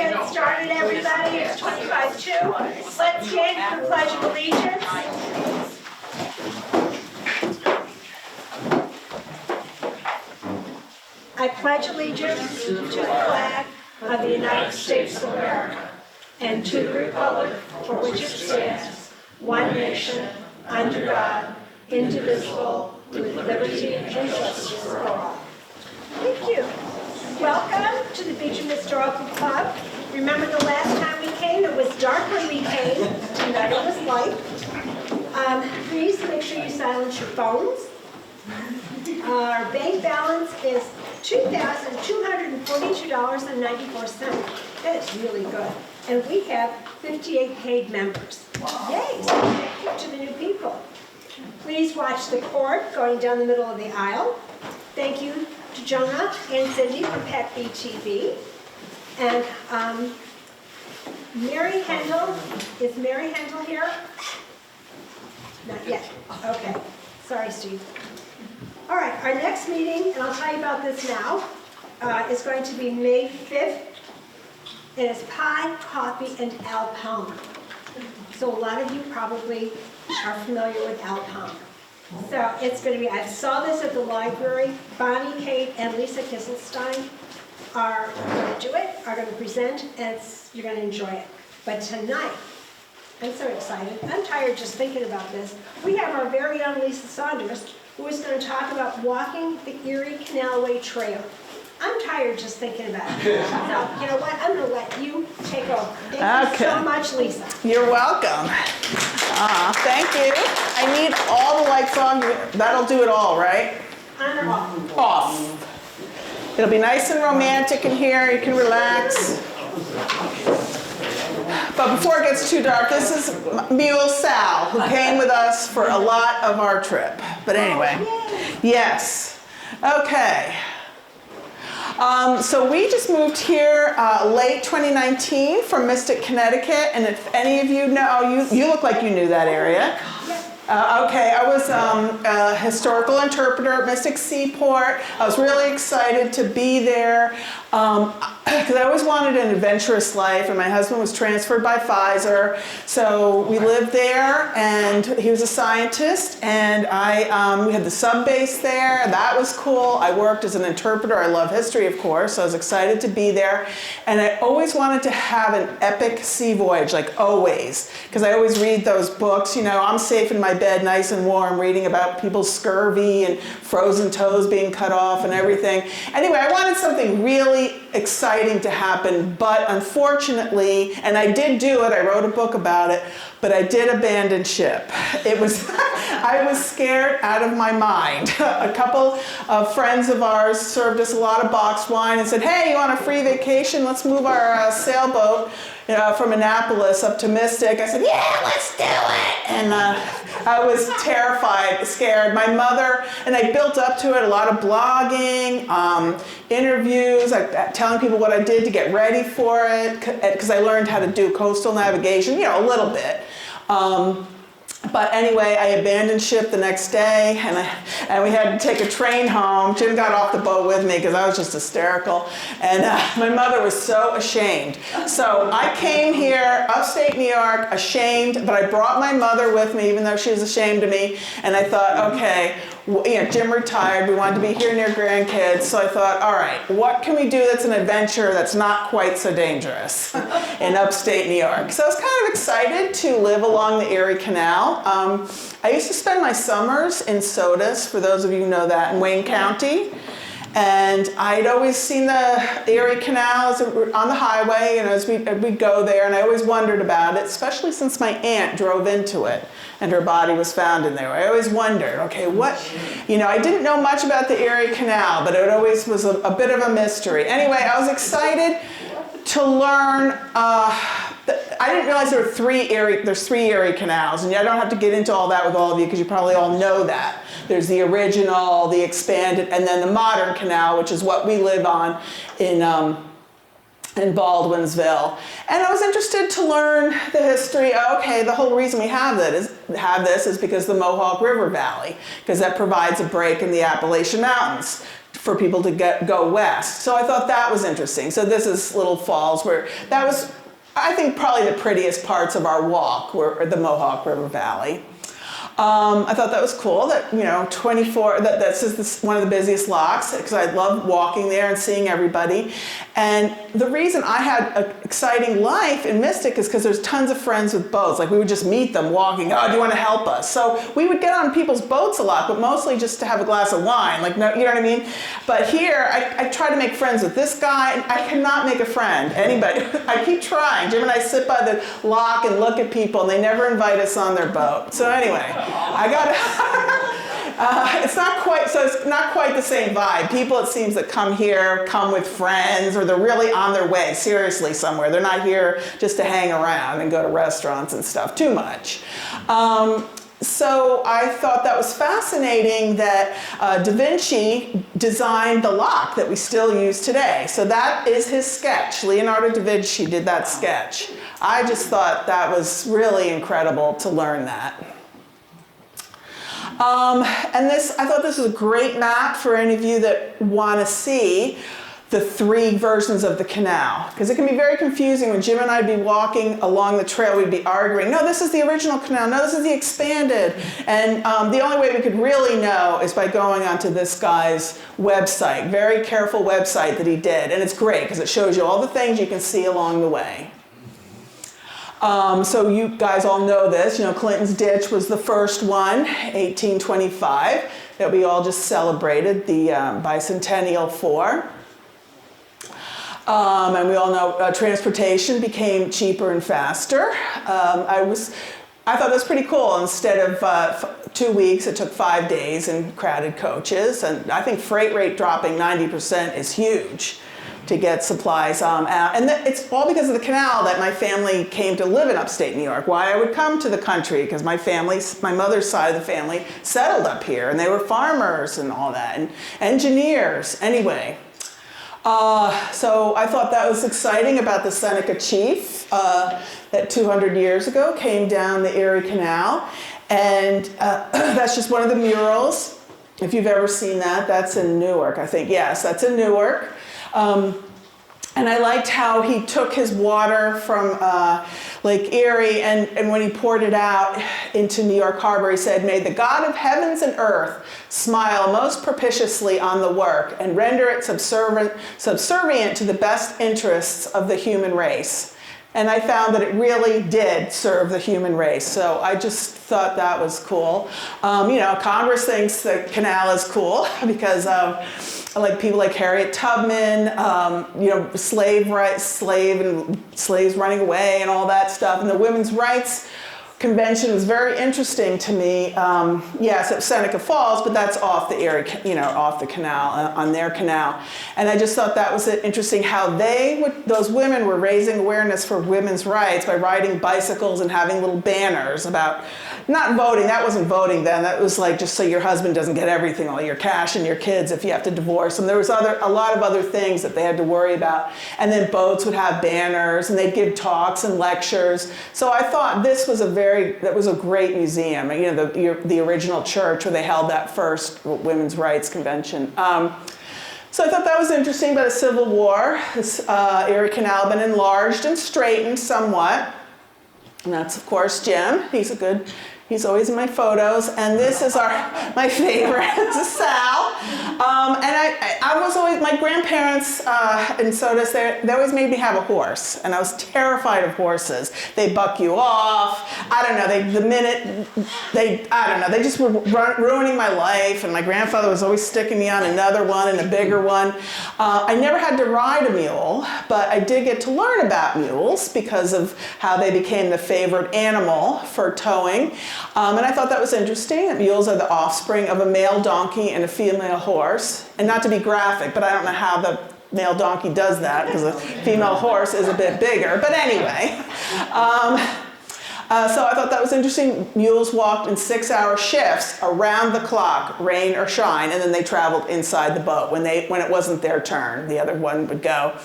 get started, everybody. It's 25-2. Let's stand for the Pledge of Allegiance. I pledge allegiance to the flag of the United States of America and to the republic for which it stands, one nation, under God, indivisible, with liberty and justice for all. Thank you. Welcome to the Beauchamp Historical Club. Remember the last time we came, it was dark when we came. Tonight it was light. Please make sure you silence your phones. Our bank balance is $2,242.94. That is really good. And we have 58 paid members. Yay! So thank you to the new people. Please watch the cord going down the middle of the aisle. Thank you to Jonah and Cindy from PAC-B TV. And Mary Hendel, is Mary Hendel here? Not yet. Okay. Sorry, Steve. All right, our next meeting, and I'll tell you about this now, is going to be May 5th. It is pie, coffee, and Al Palmer. So a lot of you probably are familiar with Al Palmer. So it's going to be, I saw this at the library. Bonnie, Kate, and Lisa Kisselstein are going to do it, are going to present, and you're going to enjoy it. But tonight, I'm so excited. I'm tired just thinking about this. We have our very own Lisa Saunders, who is going to talk about walking the Erie Canalway Trail. I'm tired just thinking about it. So, you know what? I'm going to let you take over. Thank you so much, Lisa. You're welcome. Thank you. I need all the lights on. That'll do it all, right? On or off? Off. It'll be nice and romantic in here. You can relax. But before it gets too dark, this is Mule Sal, who came with us for a lot of our trip. But anyway, yes. Okay. So we just moved here late 2019 from Mystic, Connecticut. And if any of you know, you look like you knew that area. Okay, I was a historical interpreter at Mystic Seaport. I was really excited to be there because I always wanted an adventurous life, and my husband was transferred by Pfizer. So we lived there, and he was a scientist, and we had the sub base there. That was cool. I worked as an interpreter. I love history, of course, so I was excited to be there. And I always wanted to have an epic sea voyage, like always, because I always read those books. You know, I'm safe in my bed, nice and warm, reading about people's scurvy and frozen toes being cut off and everything. Anyway, I wanted something really exciting to happen, but unfortunately, and I did do it, I wrote a book about it, but I did abandon ship. It was, I was scared out of my mind. A couple of friends of ours served us a lot of boxed wine and said, hey, you want a free vacation? Let's move our sailboat from Annapolis up to Mystic. I said, yeah, let's do it. And I was terrified, scared. My mother, and I built up to it, a lot of blogging, interviews, telling people what I did to get ready for it, because I learned how to do coastal navigation, you know, a little bit. But anyway, I abandoned ship the next day, and we had to take a train home. Jim got off the boat with me because I was just hysterical. And my mother was so ashamed. So I came here, upstate New York, ashamed, but I brought my mother with me, even though she was ashamed of me. And I thought, okay, Jim retired. We wanted to be here near grandkids. So I thought, all right, what can we do that's an adventure that's not quite so dangerous in upstate New York? So I was kind of excited to live along the Erie Canal. I used to spend my summers in Sodus, for those of you who know that, in Wayne County. And I'd always seen the Erie Canal on the highway, you know, as we'd go there, and I always wondered about it, especially since my aunt drove into it and her body was found in there. I always wondered, okay, I didn't know much about the Erie Canal, but it always was a bit of a mystery. Anyway, I was excited to learn, I didn't realize there's 3 Erie canals, and I don't have to get into all that with all of you because you probably all know that. There's the original, the expanded, and then the modern canal, which is what we live on in Baldwinsville. And I was interested to learn the history. Okay, the whole reason we have this is because the Mohawk River Valley, because that provides a break in the Appalachian Mountains for people to go west. So I thought that was interesting. So this is Little Falls, where that was, I think, probably the prettiest parts of our walk were the Mohawk River Valley. I thought that was cool that, 24, this is one of the busiest locks, because I love walking there and seeing everybody. And the reason I had an exciting life in Mystic is because there's tons of friends with boats. Like, we would just meet them walking, oh, do you want to help us? So we would get on people's boats a lot, but mostly just to have a glass of wine. Like, no, you know what I mean? But here, I try to make friends with this guy, and I cannot make a friend, anybody. I keep trying. Jim and I sit by the lock and look at people, and they never invite us on their boat. So anyway, I got it's not quite the same vibe. People, it seems, that come here come with friends, or they're really on their way seriously somewhere. They're not here just to hang around and go to restaurants and stuff too much. So I thought that was fascinating that Da Vinci designed the lock that we still use today. So that is his sketch. Leonardo da Vinci did that sketch. I just thought that was really incredible to learn that. And I thought this was a great map for any of you that want to see the 3 versions of the canal. Because it can be very confusing when Jim and I'd be walking along the trail, we'd be arguing, no, this is the original canal, no, this is the expanded. And the only way we could really know is by going onto this guy's website, very careful website that he did. And it's great because it shows you all the things you can see along the way. So you guys all know this, Clinton's Ditch was the first one, 1825, that we all just celebrated the bicentennial for. And we all know transportation became cheaper and faster. I thought that was pretty cool. Instead of 2 weeks, it took 5 days in crowded coaches. And I think freight rate dropping 90% is huge to get supplies out. And it's all because of the canal that my family came to live in upstate New York. Why I would come to the country, because my mother's side of the family settled up here, and they were farmers and all that, and engineers. Anyway, so I thought that was exciting about the Seneca chief that 200 years ago came down the Erie Canal. And that's just one of the murals. If you've ever seen that, that's in Newark, I think. Yes, that's in Newark. And I liked how he took his water from Lake Erie, and when he poured it out into New York Harbor, he said, "May the God of heavens and earth smile most propitiously on the work and render it subservient to the best interests of the human race." And I found that it really did serve the human race. So I just thought that was cool. Congress thinks the canal is cool because people like Harriet Tubman, slaves running away and all that stuff. And the Women's Rights Convention was very interesting to me. Yes, at Seneca Falls, but that's off the Erie, off the canal, on their canal. And I just thought that was interesting how those women were raising awareness for women's rights by riding bicycles and having little banners about not voting. That wasn't voting then. That was like just so your husband doesn't get everything, all your cash and your kids if you have to divorce them. There was a lot of other things that they had to worry about. And then boats would have banners, and they'd give talks and lectures. So I thought this was that was a great museum. The original church where they held that first women's rights convention. So I thought that was interesting about the Civil War. This Erie Canal had been enlarged and straightened somewhat. And that's, of course, Jim. He's always in my photos. And this is my favorite. This is Sal. And I was always, my grandparents, and so does they always made me have a horse. And I was terrified of horses. They buck you off. I don't know, they just were ruining my life. And my grandfather was always sticking me on another one and a bigger one. I never had to ride a mule, but I did get to learn about mules because of how they became the favorite animal for towing. And I thought that was interesting, that mules are the offspring of a male donkey and a female horse. And not to be graphic, but I don't know how the male donkey does that, because the female horse is a bit bigger. But anyway, so I thought that was interesting. Mules walked in 6-hour shifts around the clock, rain or shine, and then they traveled inside the boat when it wasn't their turn. The other one would go.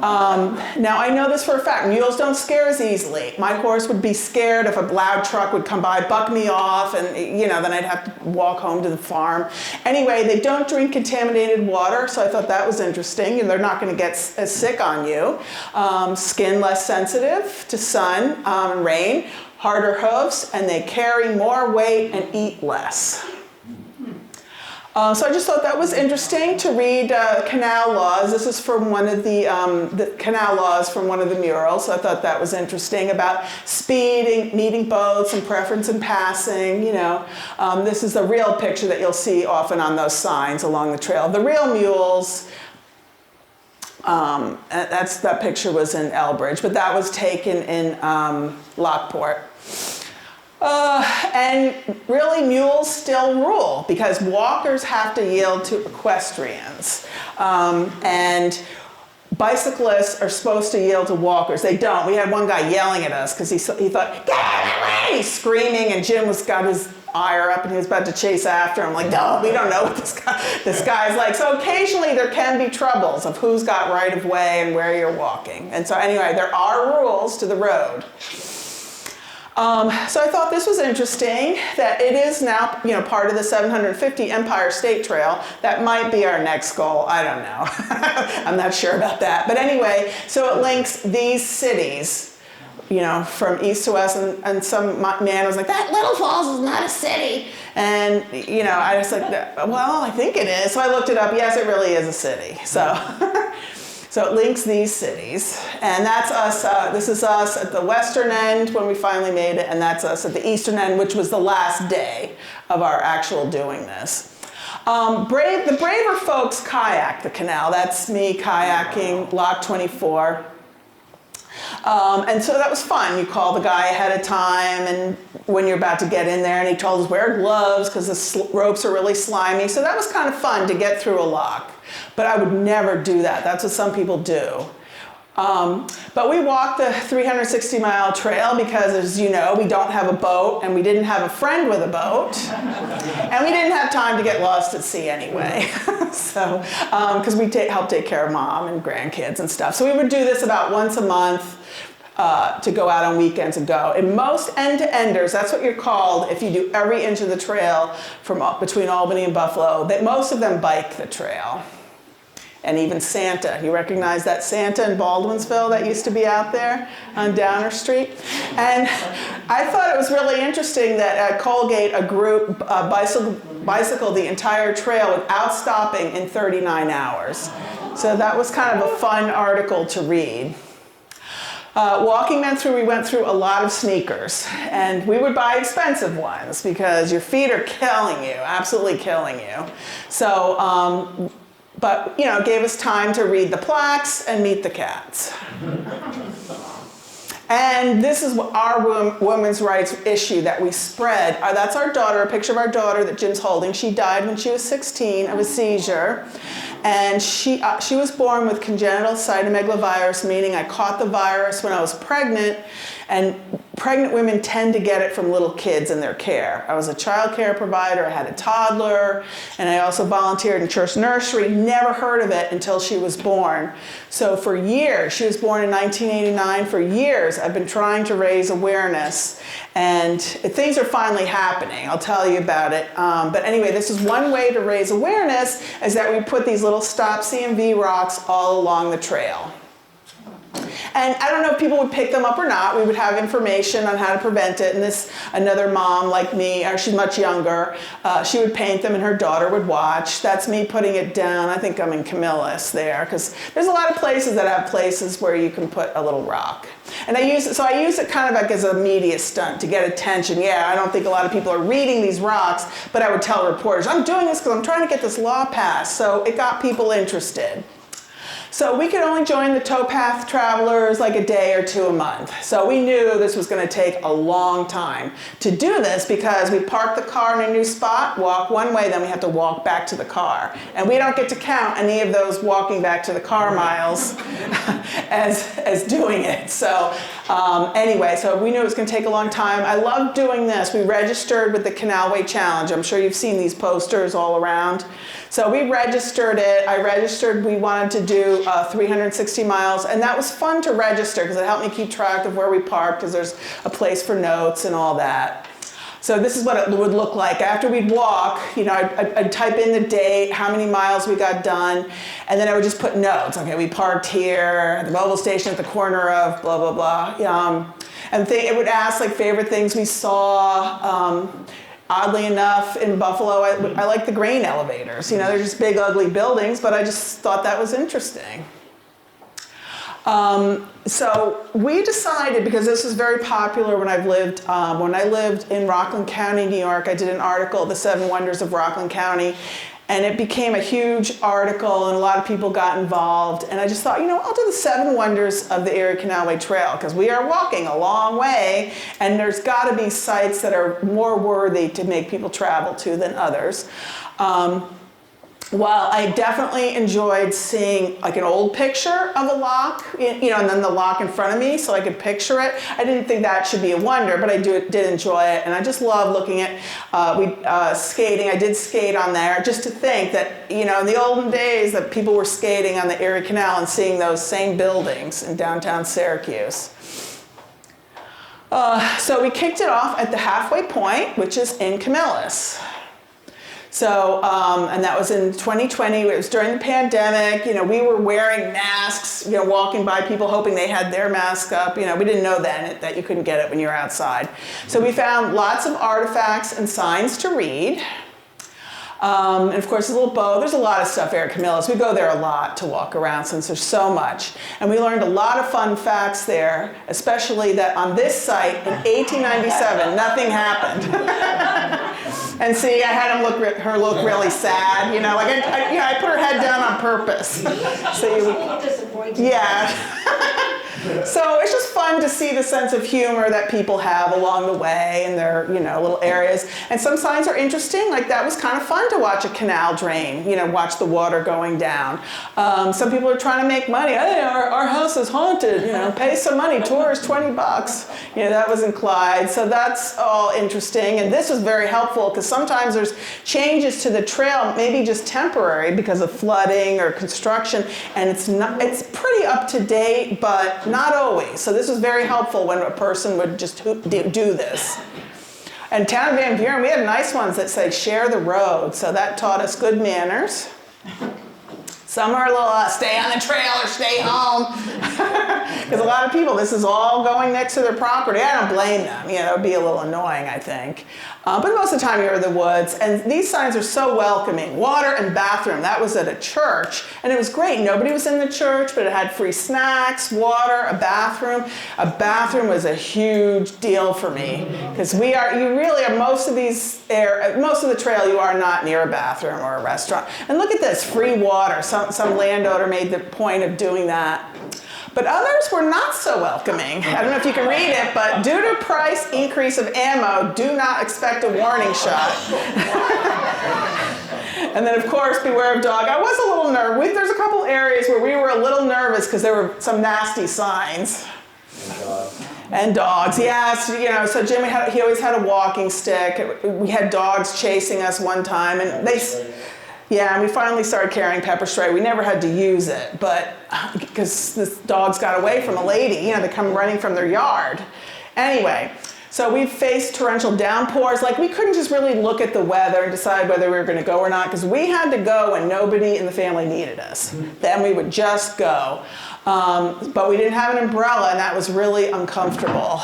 Now I know this for a fact, mules don't scare as easily. My horse would be scared if a loud truck would come by, buck me off, and then I'd have to walk home to the farm. Anyway, they don't drink contaminated water, so I thought that was interesting, and they're not going to get as sick on you. Skin less sensitive to sun, rain, harder hooves, and they carry more weight and eat less. So I just thought that was interesting to read canal laws. This is from one of the canal laws from one of the murals. So I thought that was interesting about speed, needing boats, and preference in passing. This is a real picture that you'll see often on those signs along the trail. The real mules. That picture was in Elbridge, but that was taken in Lockport. And really mules still rule because walkers have to yield to equestrians. And bicyclists are supposed to yield to walkers. They don't. We had one guy yelling at us because he thought, get out of the way! He's screaming, and Jim got his ire up and he was about to chase after him. I'm like, no, we don't know what this guy's like. So occasionally there can be troubles of who's got right of way and where you're walking. And so anyway, there are rules to the road. So I thought this was interesting that it is now, part of the 750 Empire State Trail. That might be our next goal. I don't know. I'm not sure about that. But anyway, so it links these cities, from east to west. And some man was like, that Little Falls is not a city. And, I was like, well, I think it is. So I looked it up. Yes, it really is a city. So it links these cities, and that's us, this is us at the western end when we finally made it, and that's us at the eastern end, which was the last day of our actual doing this. The braver folks kayak the canal. That's me kayaking Lock 24. And so that was fun. You call the guy ahead of time, and when you're about to get in there, and he told us wear gloves because the ropes are really slimy. So that was kind of fun to get through a lock. But I would never do that. That's what some people do. But we walked the 360-mile trail because, as you know, we don't have a boat, and we didn't have a friend with a boat, and we didn't have time to get lost at sea anyway. So, because we help take care of mom and grandkids and stuff. So we would do this about once a month to go out on weekends and go. And most end-to-enders, that's what you're called if you do every inch of the trail from between Albany and Buffalo, that most of them bike the trail. And even Santa. You recognize that Santa in Baldwinsville that used to be out there on Downer Street? And I thought it was really interesting that at Colgate, a group bicycled the entire trail without stopping in 39 hours. So that was kind of a fun article to read. Walking we went through a lot of sneakers, and we would buy expensive ones because your feet are killing you, absolutely killing you. So, but it gave us time to read the plaques and meet the cats. And this is our women's rights issue that we spread. That's our daughter, a picture of our daughter that Jim's holding. She died when she was 16 of a seizure. And she was born with congenital cytomegalovirus, meaning I caught the virus when I was pregnant, and pregnant women tend to get it from little kids in their care. I was a child care provider, I had a toddler, and I also volunteered in church nursery, never heard of it until she was born. So for years, she was born in 1989, for years I've been trying to raise awareness, and things are finally happening. I'll tell you about it. But anyway, this is one way to raise awareness, is that we put these little stop CMV rocks all along the trail. And I don't know if people would pick them up or not. We would have information on how to prevent it. And another mom like me, she's much younger, she would paint them and her daughter would watch. That's me putting it down. I think I'm in Camillus there, because there's a lot of places that have places where you can put a little rock. And I use it kind of like as a media stunt to get attention. Yeah, I don't think a lot of people are reading these rocks, but I would tell reporters, I'm doing this because I'm trying to get this law passed. So it got people interested. So we could only join the towpath travelers like a day or two a month. So we knew this was going to take a long time to do this, because we park the car in a new spot, walk one way, then we have to walk back to the car. And we don't get to count any of those walking back to the car miles as doing it. So anyway, so we knew it was going to take a long time. I love doing this. We registered with the Canalway Challenge. I'm sure you've seen these posters all around. So we registered it. I registered we wanted to do do 360 miles, and that was fun to register because it helped me keep track of where we parked because there's a place for notes and all that. So this is what it would look like. After we'd walk, you know, I'd type in the date, how many miles we got done, and then I would just put notes. Okay, we parked here, at the mobile station at the corner of blah, blah, blah. And it would ask like favorite things we saw. Oddly enough, in Buffalo, I like the grain elevators. You know, they're just big, ugly buildings, but I just thought that was interesting. So we decided, because this was very popular when I lived in Rockland County, New York, I did an article, The 7 Wonders of Rockland County, and it became a huge article and a lot of people got involved. And I just thought, you know, I'll do the 7 wonders of the Erie Canalway Trail because we are walking a long way and there's gotta be sites that are more worthy to make people travel to than others. While I definitely enjoyed seeing like an old picture of a lock, you know, and then the lock in front of me so I could picture it, I didn't think that should be a wonder, but I did enjoy it. And I just love looking at skating. I did skate on there just to think that, you know, in the olden days that people were skating on the Erie Canal and seeing those same buildings in downtown Syracuse. So we kicked it off at the halfway point, which is in Camillus. So, and that was in 2020, it was during the pandemic, you know, we were wearing masks, you know, walking by people hoping they had their mask up, you know, we didn't know then that you couldn't get it when you were outside. So we found lots of artifacts and signs to read. And of course, a little bow. There's a lot of stuff here at Camillus. We go there a lot to walk around since there's so much. And we learned a lot of fun facts there, especially that on this site in 1897, nothing happened. And see, I had her look really sad, you know, like I put her head down on purpose. So you would, disappointed. yeah. So it's just fun to see the sense of humor that people have along the way in their, you know, little areas. And some signs are interesting, like that was kind of fun to watch a canal drain, you know, watch the water going down. Some people are trying to make money. Hey, our house is haunted, you know, pay some money, tours, $20. You know, that was in Clyde. So that's all interesting. And this was very helpful because sometimes there's changes to the trail, maybe just temporary because of flooding or construction. And it's pretty up to date, but not always. So this was very helpful when a person would just do this. And Town of Van Buren, we had nice ones that said share the road. So that taught us good manners. Some are a little stay on the trail or stay home. Because a lot of people, this is all going next to their property. I don't blame them. You know, it'd be a little annoying, I think. But most of the time you're in the woods. And these signs are so welcoming. Water and bathroom. That was at a church. And it was great. Nobody was in the church, but it had free snacks, water, a bathroom. A bathroom was a huge deal for me. Because you really are, most of the trail, you are not near a bathroom or a restaurant. And look at this, free water. Some landowner made the point of doing that. But others were not so welcoming. I don't know if you can read it, but due to price increase of ammo, do not expect a warning shot. And then of course, beware of dog. I was a little nervous. There's a couple areas where we were a little nervous because there were some nasty signs. And dogs, yes, you know, so Jimmy, he always had a walking stick. We had dogs chasing us one time, and and we finally started carrying pepper spray. We never had to use it, but because the dogs got away from a lady, you know, they come running from their yard. Anyway, so we faced torrential downpours. Like we couldn't just really look at the weather and decide whether we were gonna go or not, because we had to go when nobody in the family needed us. Then we would just go. But we didn't have an umbrella, and that was really uncomfortable.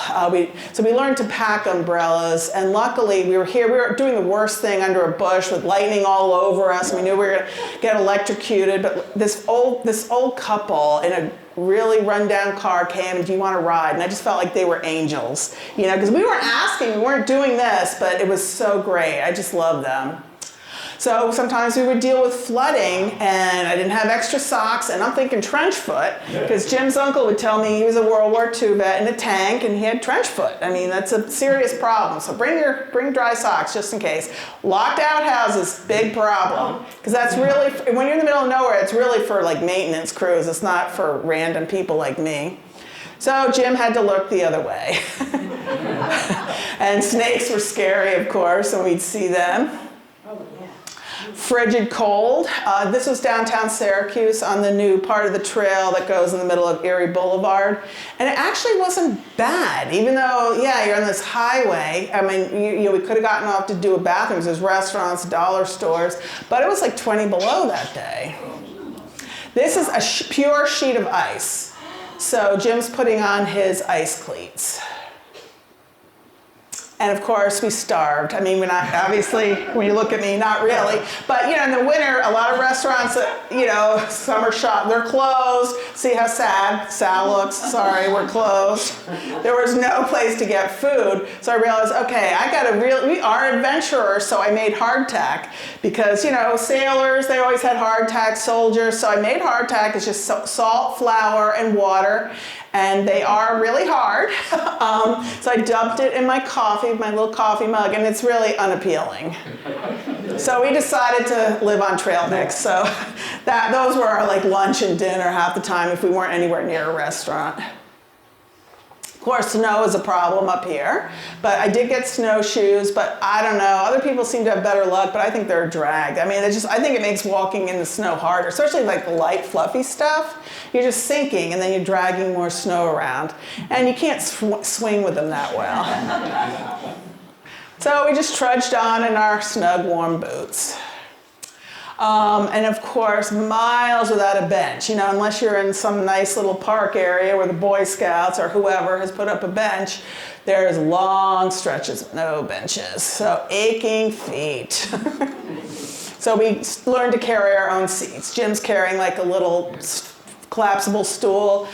So we learned to pack umbrellas, and luckily we were doing the worst thing under a bush with lightning all over us. We knew we were gonna get electrocuted, but this old couple in a really run-down car came and, do you want to ride? And I just felt like they were angels, you know, because we weren't asking, we weren't doing this, but it was so great. I just loved them. So sometimes we would deal with flooding, and I didn't have extra socks, and I'm thinking trench foot, because Jim's uncle would tell me he was a World War II vet in a tank, and he had trench foot. I mean, that's a serious problem. So bring dry socks just in case. Locked out houses, big problem, because that's really, when you're in the middle of nowhere, it's really for like maintenance crews. It's not for random people like me. So Jim had to look the other way. And snakes were scary, of course, and we'd see them. frigid cold. This was downtown Syracuse on the new part of the trail that goes in the middle of Erie Boulevard. And it actually wasn't bad, even though, yeah, you're on this highway. I mean, we could have gotten off to do a bathroom. There's restaurants, dollar stores, but it was like 20 below that day. This is a pure sheet of ice. So Jim's putting on his ice cleats. And of course, we starved. I mean, we're not, obviously, when you look at me, not really. But, in the winter, a lot of restaurants, summer shop, they're closed. See how sad Sal looks? Sorry, we're closed. There was no place to get food. So I realized, okay, we are adventurers, so I made hardtack. Because, sailors, they always had hardtack, soldiers. So I made hardtack. It's just salt, flour, and water. And they are really hard. So I dumped it in my little coffee mug, and it's really unappealing. So we decided to live on trail mix. So those were our lunch and dinner half the time if we weren't anywhere near a restaurant. Of course, snow is a problem up here, but I did get snowshoes, but I don't know. Other people seem to have better luck, but I think they're dragged. I mean, I think it makes walking in the snow harder, especially the light, fluffy stuff. You're just sinking, and then you're dragging more snow around, and you can't swing with them that well. So we just trudged on in our snug, warm boots. And of course, miles without a bench, unless you're in some nice little park area where the Boy Scouts or whoever has put up a bench, there's long stretches of no benches. So aching feet. So we learned to carry our own seats. Jim's carrying a little collapsible stool.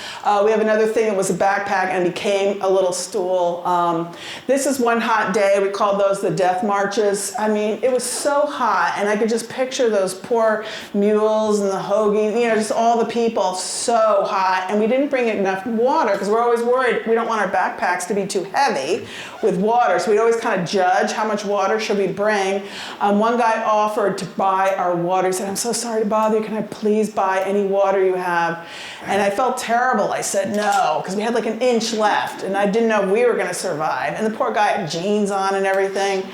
We have another thing that was a backpack and became a little stool. This is one hot day. We called those the death marches. I mean, it was so hot, and I could just picture those poor mules and the hoagies, just all the people, so hot. And we didn't bring enough water because we're always worried we don't want our backpacks to be too heavy with water. So we'd always kind of judge how much water should we bring. One guy offered to buy our water. He said, "I'm so sorry to bother you. Can I please buy any water you have?" And I felt terrible. I said no, because we had an inch left, and I didn't know if we were going to survive. And the poor guy had jeans on and everything.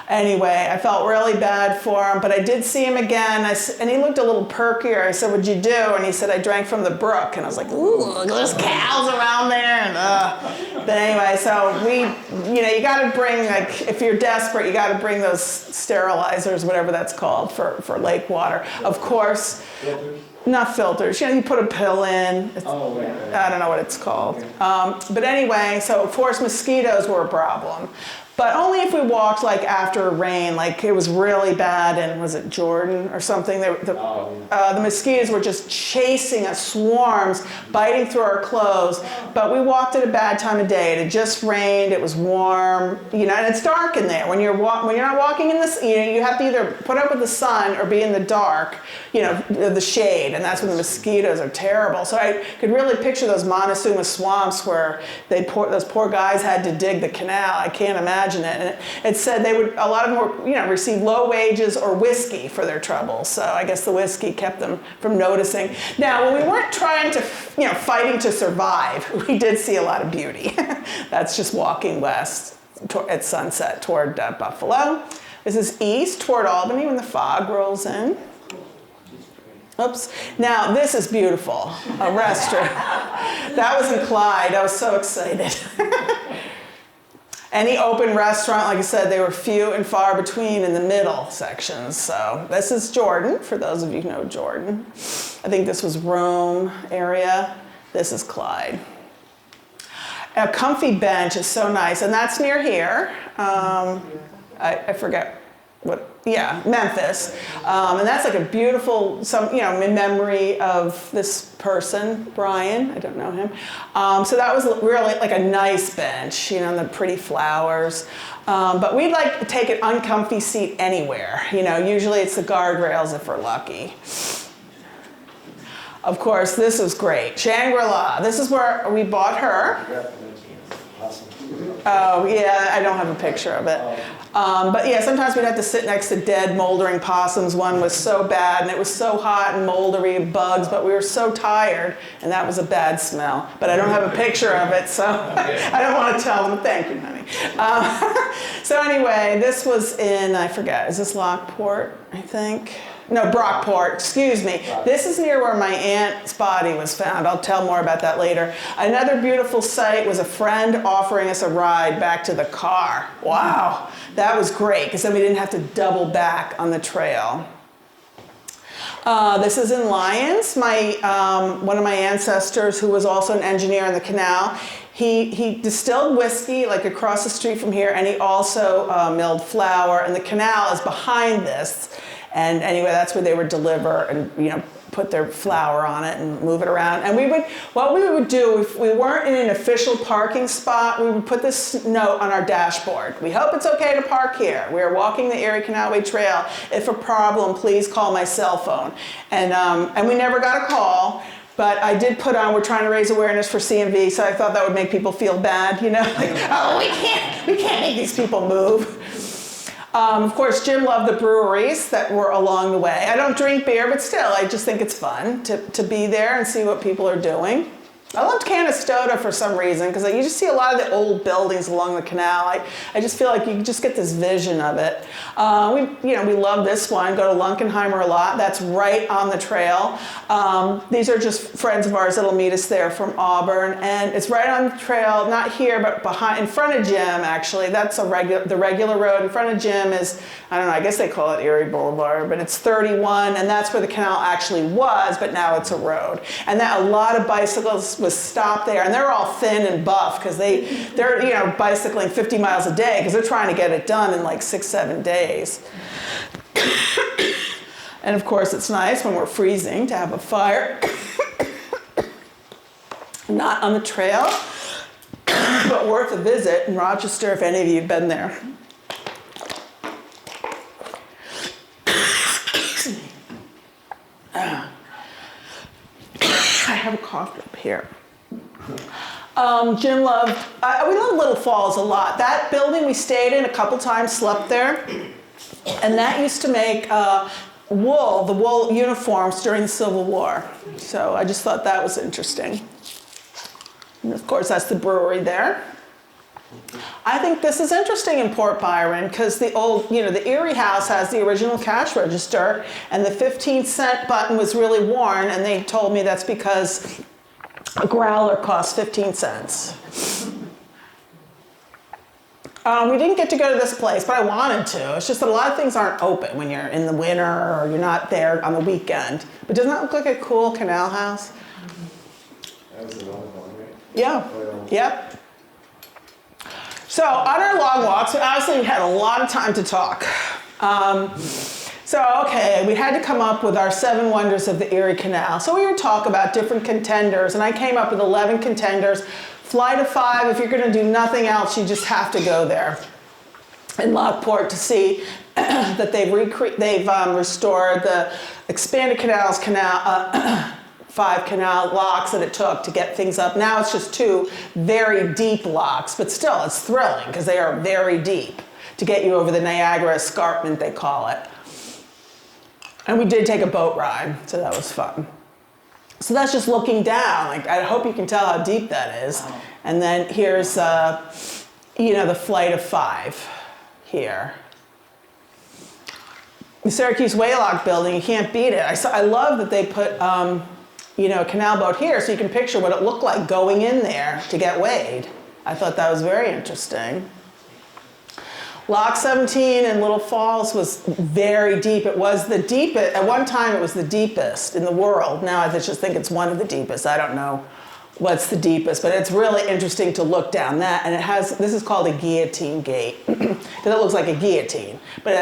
Anyway, I felt really bad for him, but I did see him again, and he looked a little perkier. I said, "What'd you do?" And he said, "I drank from the brook." And I was like, "Ooh, there's cows around there." And, But anyway, so you got to bring, if you're desperate, you got to bring those sterilizers, whatever that's called, for lake water. Of course. Filters? Not filters. You put a pill in. I don't know what it's called. But anyway, so of course mosquitoes were a problem. But only if we walked after rain, it was really bad, and was it Jordan or something? The mosquitoes were just chasing us, swarms, biting through our clothes. But we walked at a bad time of day. It had just rained. It was warm, and it's dark in there. When you're not walking in this, you have to either put up with the sun or be in the dark, the shade, and that's when the mosquitoes are terrible. So I could really picture those Montezuma swamps where those poor guys had to dig the canal. I can't imagine it. And it said a lot of them were, receive low wages or whiskey for their trouble. So I guess the whiskey kept them from noticing. Now, when we weren't trying to, fighting to survive, we did see a lot of beauty. That's just walking west at sunset toward Buffalo. This is east toward Albany when the fog rolls in. Oops. Now, this is beautiful. A restaurant. That was in Clyde. I was so excited. Any open restaurant, like I said, they were few and far between in the middle sections. So this is Jordan, for those of you who know Jordan. I think this was Rome area. This is Clyde. A comfy bench is so nice, and that's near here. I forget Memphis. And that's a beautiful, in memory of this person, Brian. I don't know him. So that was really a nice bench, and the pretty flowers. But we'd to take an uncomfy seat anywhere. Usually it's the guardrails if we're lucky. Of course, this was great. Shangri-La. This is where we bought her. Awesome. Oh, yeah, I don't have a picture of it. But yeah, sometimes we'd have to sit next to dead, moldering possums. One was so bad, and it was so hot and moldery and bugs, but we were so tired, and that was a bad smell. But I don't have a picture of it, so I don't want to tell them. Thank you, honey. So anyway, this was in, I forget, is this Lockport, I think? No, Brockport, excuse me. This is near where my aunt's body was found. I'll tell more about that later. Another beautiful sight was a friend offering us a ride back to the car. Wow, that was great, because then we didn't have to double back on the trail. This is in Lyons. One of my ancestors, who was also an engineer in the canal, he distilled whiskey like across the street from here, and he also milled flour, and the canal is behind this. And anyway, that's where they would deliver and, you know, put their flour on it and move it around. And what we would do, if we weren't in an official parking spot, we would put this note on our dashboard. We hope it's okay to park here. We are walking the Erie Canalway Trail. If a problem, please call my cell phone. And we never got a call. But I did put on, we're trying to raise awareness for CMV, so I thought that would make people feel bad, you know? Like, oh, we can't make these people move. Of course, Jim loved the breweries that were along the way. I don't drink beer, but still, I just think it's fun to be there and see what people are doing. I loved Canastota for some reason, because you just see a lot of the old buildings along the canal. I just feel like you just get this vision of it. We love this one. Go to Lunkenheimer a lot. That's right on the trail. These are just friends of ours that'll meet us there from Auburn, and it's right on the trail. Not here, but in front of Jim. Actually, that's the regular road. In front of Jim is, I don't know. I guess they call it Erie Boulevard, but it's 31, and that's where the canal actually was. But now it's a road, and that a lot of bicycles was stopped there, and they're all thin and buff because they're bicycling 50 miles a day because they're trying to get it done in like 6-7 days. And of course, it's nice when we're freezing to have a fire. Not on the trail, but worth a visit in Rochester if any of you have been there. I have a cough drop here. Jim loved, we love Little Falls a lot. That building we stayed in a couple times, slept there, and that used to make the wool uniforms during the Civil War. So I just thought that was interesting. And of course, that's the brewery there. I think this is interesting in Port Byron because the old, the Erie House has the original cash register, and the 15-cent button was really worn, and they told me that's because a growler costs 15 cents. We didn't get to go to this place, but I wanted to. It's just that a lot of things aren't open when you're in the winter or you're not there on the weekend. But doesn't that look like a cool canal house? That was the long one, right? Yeah. Yep. So on our long walks, we obviously had a lot of time to talk. We had to come up with our 7 wonders of the Erie Canal. So we would talk about different contenders, and I came up with 11 contenders. Fly to 5, if you're going to do nothing else, you just have to go there. In Lockport to see that they've restored the expanded canals, 5 canal locks that it took to get things up. Now it's just 2 very deep locks, but still it's thrilling because they are very deep to get you over the Niagara Escarpment, they call it. And we did take a boat ride, so that was fun. So that's just looking down. Like, I hope you can tell how deep that is. Wow. And then here's, the Flight of 5 here. The Syracuse Waylock building, you can't beat it. I love that they put, a canal boat here so you can picture what it looked like going in there to get weighed. I thought that was very interesting. Lock 17 in Little Falls was very deep. It was the deepest, at one time it was the deepest in the world. Now I just think it's one of the deepest. I don't know what's the deepest, but it's really interesting to look down that. And this is called a guillotine gate, because it looks like a guillotine.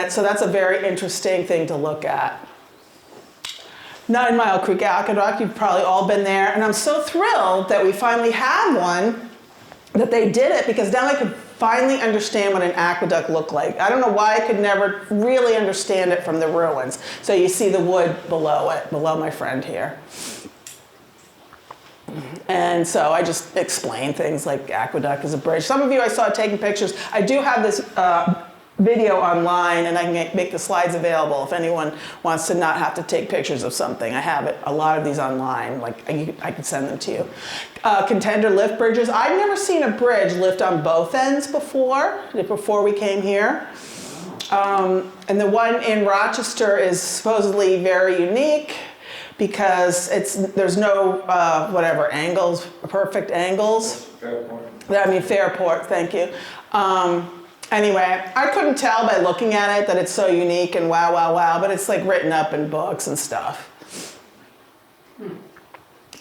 So that's a very interesting thing to look at. 9 Mile Creek Aqueduct, you've probably all been there. And I'm so thrilled that we finally had one, that they did it, because now I could finally understand what an aqueduct looked like. I don't know why I could never really understand it from the ruins. So you see the wood below it, below my friend here. And so I just explained things like aqueduct is a bridge. Some of you I saw taking pictures. I do have this video online, and I can make the slides available if anyone wants to not have to take pictures of something. I have it, a lot of these online, like I can send them to you. Contender lift bridges. I've never seen a bridge lift on both ends before we came here. And the one in Rochester is supposedly very unique because there's no angles, perfect angles. Fairport, thank you. Anyway, I couldn't tell by looking at it that it's so unique and wow, but it's like written up in books and stuff.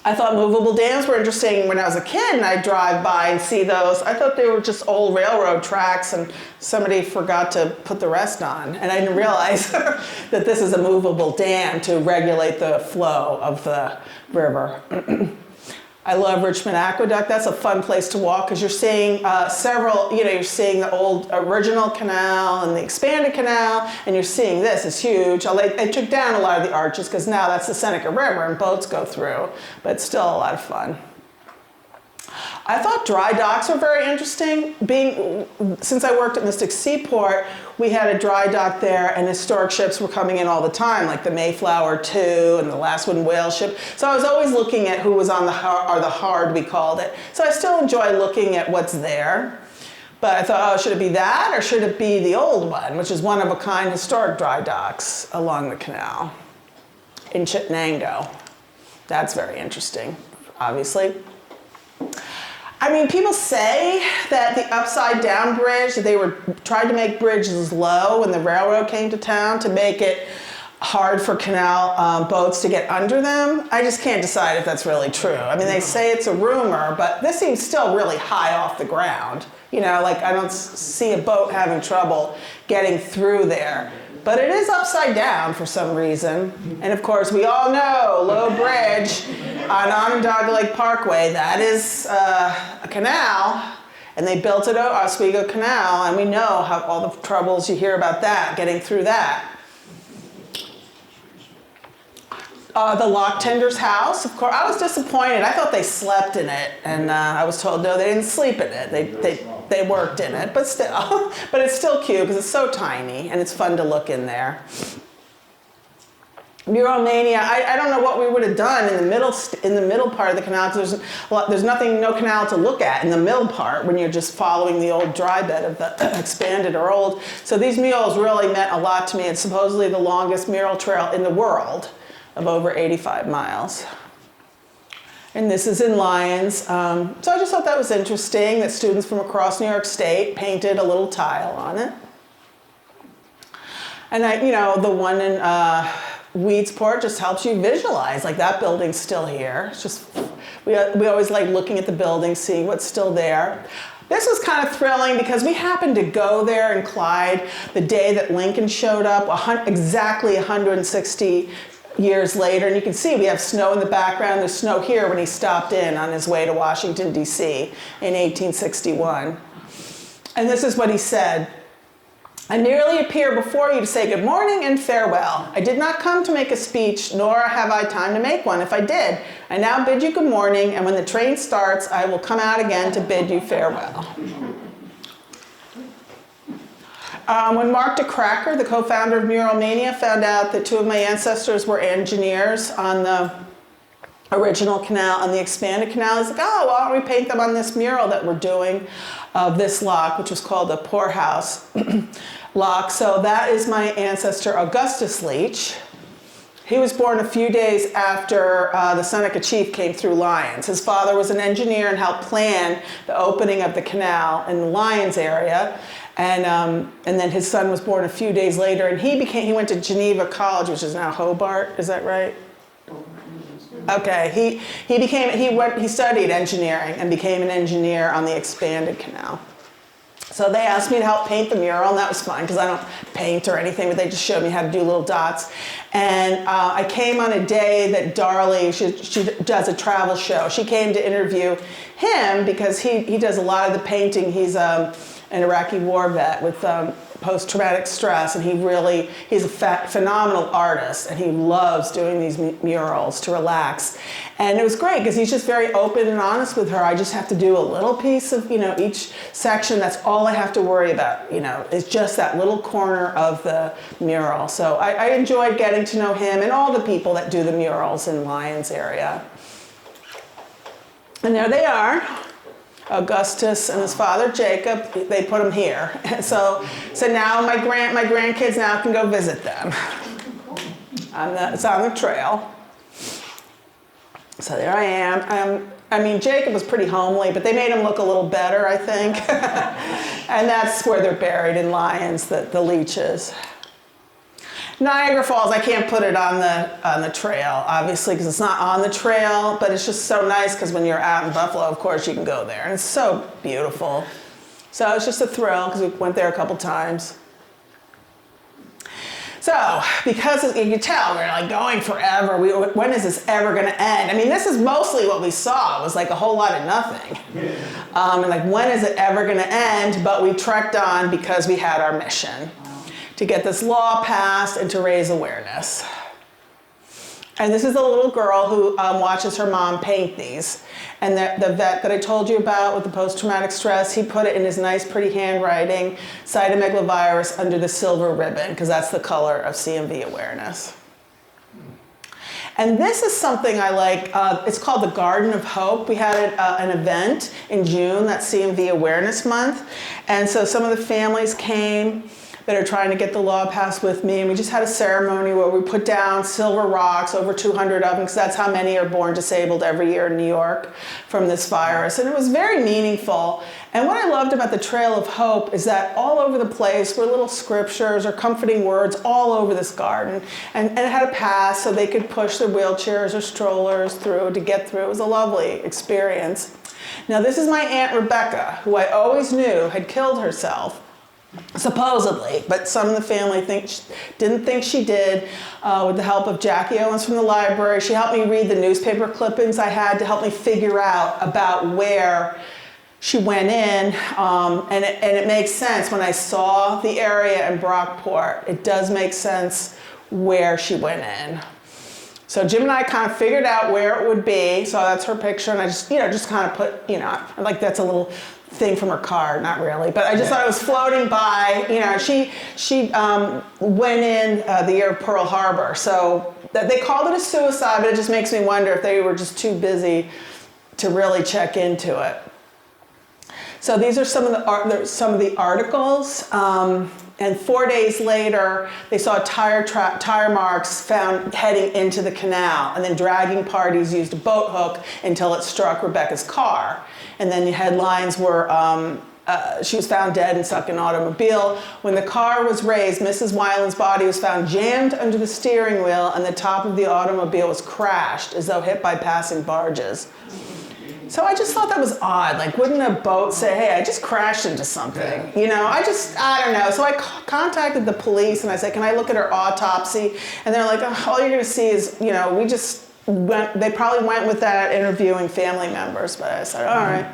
I thought movable dams were interesting when I was a kid and I'd drive by and see those. I thought they were just old railroad tracks and somebody forgot to put the rest on. And I didn't realize that this is a movable dam to regulate the flow of the river. I love Richmond Aqueduct. That's a fun place to walk because you're seeing you're seeing the old original canal and the expanded canal, and you're seeing this. It's huge. They took down a lot of the arches because now that's the Seneca River and boats go through, but it's still a lot of fun. I thought dry docks were very interesting. Since I worked at Mystic Seaport, we had a dry dock there and historic ships were coming in all the time, like the Mayflower II and the last wooden whale ship. So I was always looking at who was on the hard, we called it. So I still enjoy looking at what's there. But I thought, should it be that or should it be the old one, which is one of a kind historic dry docks along the canal in Chittenango. That's very interesting, obviously. I mean, people say that the upside down bridge, they tried to make bridges low when the railroad came to town to make it hard for canal boats to get under them. I just can't decide if that's really true. I mean, they say it's a rumor, but this seems still really high off the ground. I don't see a boat having trouble getting through there. But it is upside down for some reason. And of course, we all know Low Bridge on Onondaga Lake Parkway, that is a canal. And they built it, Oswego Canal, and we know how all the troubles you hear about that, getting through that. The lock tender's house, of course, I was disappointed. I thought they slept in it, and I was told, no, they didn't sleep in it. They worked in it, but still. But it's still cute because it's so tiny, and it's fun to look in there. Muralmania, I don't know what we would have done in the middle part of the canal, because there's no canal to look at in the middle part when you're just following the old dry bed of the expanded or old. So these murals really meant a lot to me. It's supposedly the longest mural trail in the world of over 85 miles. And this is in Lyons. So I just thought that was interesting that students from across New York State painted a little tile on it. And the one in Weedsport just helps you visualize, like that building's still here. It's just, we always like looking at the building, seeing what's still there. This was kind of thrilling because we happened to go there in Clyde the day that Lincoln showed up, exactly 160 years later, and you can see we have snow in the background. There's snow here when he stopped in on his way to Washington, D.C. in 1861. And this is what he said. I merely appear before you to say good morning and farewell. I did not come to make a speech, nor have I time to make one. If I did, I now bid you good morning, and when the train starts, I will come out again to bid you farewell. When Mark DeCracker, the co-founder of Muralmania, found out that two of my ancestors were engineers on the original canal, on the expanded canal, he's like, oh, why don't we paint them on this mural that we're doing of this lock, which was called the Poorhouse lock. So that is my ancestor, Augustus Leach. He was born a few days after the Seneca Chief came through Lyons. His father was an engineer and helped plan the opening of the canal in the Lyons area. And then his son was born a few days later, and he went to Geneva College, which is now Hobart. Is that right? Okay. He studied engineering and became an engineer on the expanded canal. So they asked me to help paint the mural, and that was fun because I don't paint or anything, but they just showed me how to do little dots. And I came on a day that Darley, she does a travel show. She came to interview him because he does a lot of the painting. He's an Iraqi war vet with post-traumatic stress, and he's a phenomenal artist, and he loves doing these murals to relax. And it was great because he's just very open and honest with her. I just have to do a little piece of, each section. That's all I have to worry about, is just that little corner of the mural. So I enjoyed getting to know him and all the people that do the murals in Lyons area. And there they are. Augustus and his father Jacob, they put him here. So now my grandkids now can go visit them. It's on the trail. So there I am. Jacob was pretty homely, but they made him look a little better, I think. And that's where they're buried in Lyons, the leeches. Niagara Falls, I can't put it on the trail, obviously, because it's not on the trail, but it's just so nice because when you're out in Buffalo, of course, you can go there. And it's so beautiful. So it's just a thrill because we went there a couple times. So, because you can tell, we're like going forever. When is this ever going to end? This is mostly what we saw. It was like a whole lot of nothing. And like, when is it ever going to end? But we trekked on because we had our mission to get this law passed and to raise awareness. And this is a little girl who watches her mom paint these. And the vet that I told you about with the post-traumatic stress, he put it in his nice, pretty handwriting, cytomegalovirus under the silver ribbon, because that's the color of CMV awareness. And this is something I like. It's called the Garden of Hope. We had an event in June, that's CMV Awareness Month. And so some of the families came that are trying to get the law passed with me. And we just had a ceremony where we put down silver rocks, over 200 of them, because that's how many are born disabled every year in New York from this virus. And it was very meaningful. And what I loved about the Trail of Hope is that all over the place were little scriptures or comforting words all over this garden. And it had a path so they could push their wheelchairs or strollers through to get through. It was a lovely experience. Now, this is my Aunt Rebecca, who I always knew had killed herself, supposedly, but some of the family didn't think she did. With the help of Jackie Owens from the library, she helped me read the newspaper clippings I had to help me figure out about where she went in, and it makes sense. When I saw the area in Brockport, it does make sense where she went in. So Jim and I kind of figured out where it would be. So that's her picture, and I just kind of put, like that's a little thing from her card, not really, but I just thought it was floating by. She went in the year of Pearl Harbor, so they called it a suicide, but it just makes me wonder if they were just too busy to really check into it. So these are some of the articles. And 4 days later, they saw tire marks found heading into the canal, and then dragging parties used a boat hook until it struck Rebecca's car. And then the headlines were, she was found dead and stuck in an automobile. When the car was raised, Mrs. Weiland's body was found jammed under the steering wheel, and the top of the automobile was crashed as though hit by passing barges. So I just thought that was odd. Like, wouldn't a boat say, hey, I just crashed into something? I don't know. So I contacted the police and I said, can I look at her autopsy? And they're like, oh, all you're going to see is, they probably went with that interviewing family members. But I said, all right.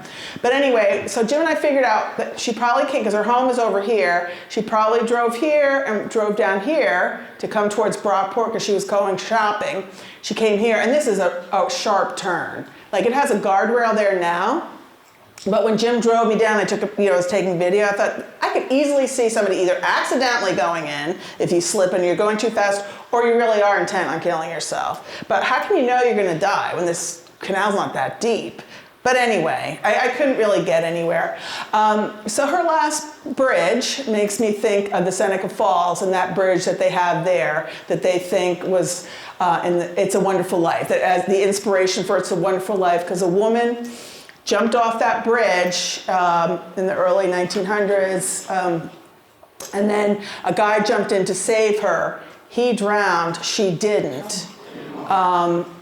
But anyway, so Jim and I figured out that she probably came, because her home is over here, she probably drove here and drove down here to come towards Brockport because she was going shopping. She came here, and this is a sharp turn. Like, it has a guardrail there now, but when Jim drove me down, I was taking video, I thought I could easily see somebody either accidentally going in, if you slip and you're going too fast, or you really are intent on killing yourself. But how can you know you're gonna die when this canal's not that deep? But anyway, I couldn't really get anywhere. So her last bridge makes me think of the Seneca Falls and that bridge that they have there that they think was It's a Wonderful Life, that as the inspiration for It's a Wonderful Life, because a woman jumped off that bridge in the early 1900s, and then a guy jumped in to save her. He drowned, she didn't.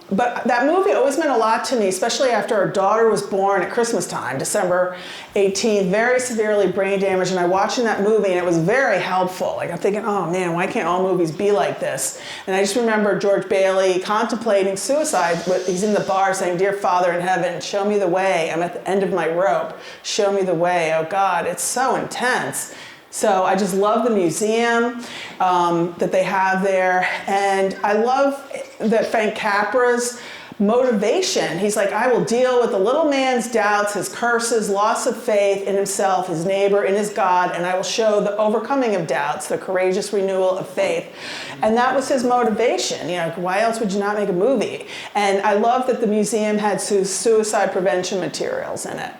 But that movie always meant a lot to me, especially after our daughter was born at Christmas time, December 18th, very severely brain damaged. And I watched that movie and it was very helpful. Like, I'm thinking, oh man, why can't all movies be like this? And I just remember George Bailey contemplating suicide. He's in the bar saying, dear Father in heaven, show me the way. I'm at the end of my rope. Show me the way. Oh God, it's so intense. So I just love the museum that they have there. And I love that Frank Capra's motivation. He's like, I will deal with the little man's doubts, his curses, loss of faith in himself, his neighbor, in his God, and I will show the overcoming of doubts, the courageous renewal of faith. And that was his motivation. You know, why else would you not make a movie? And I love that the museum had suicide prevention materials in it.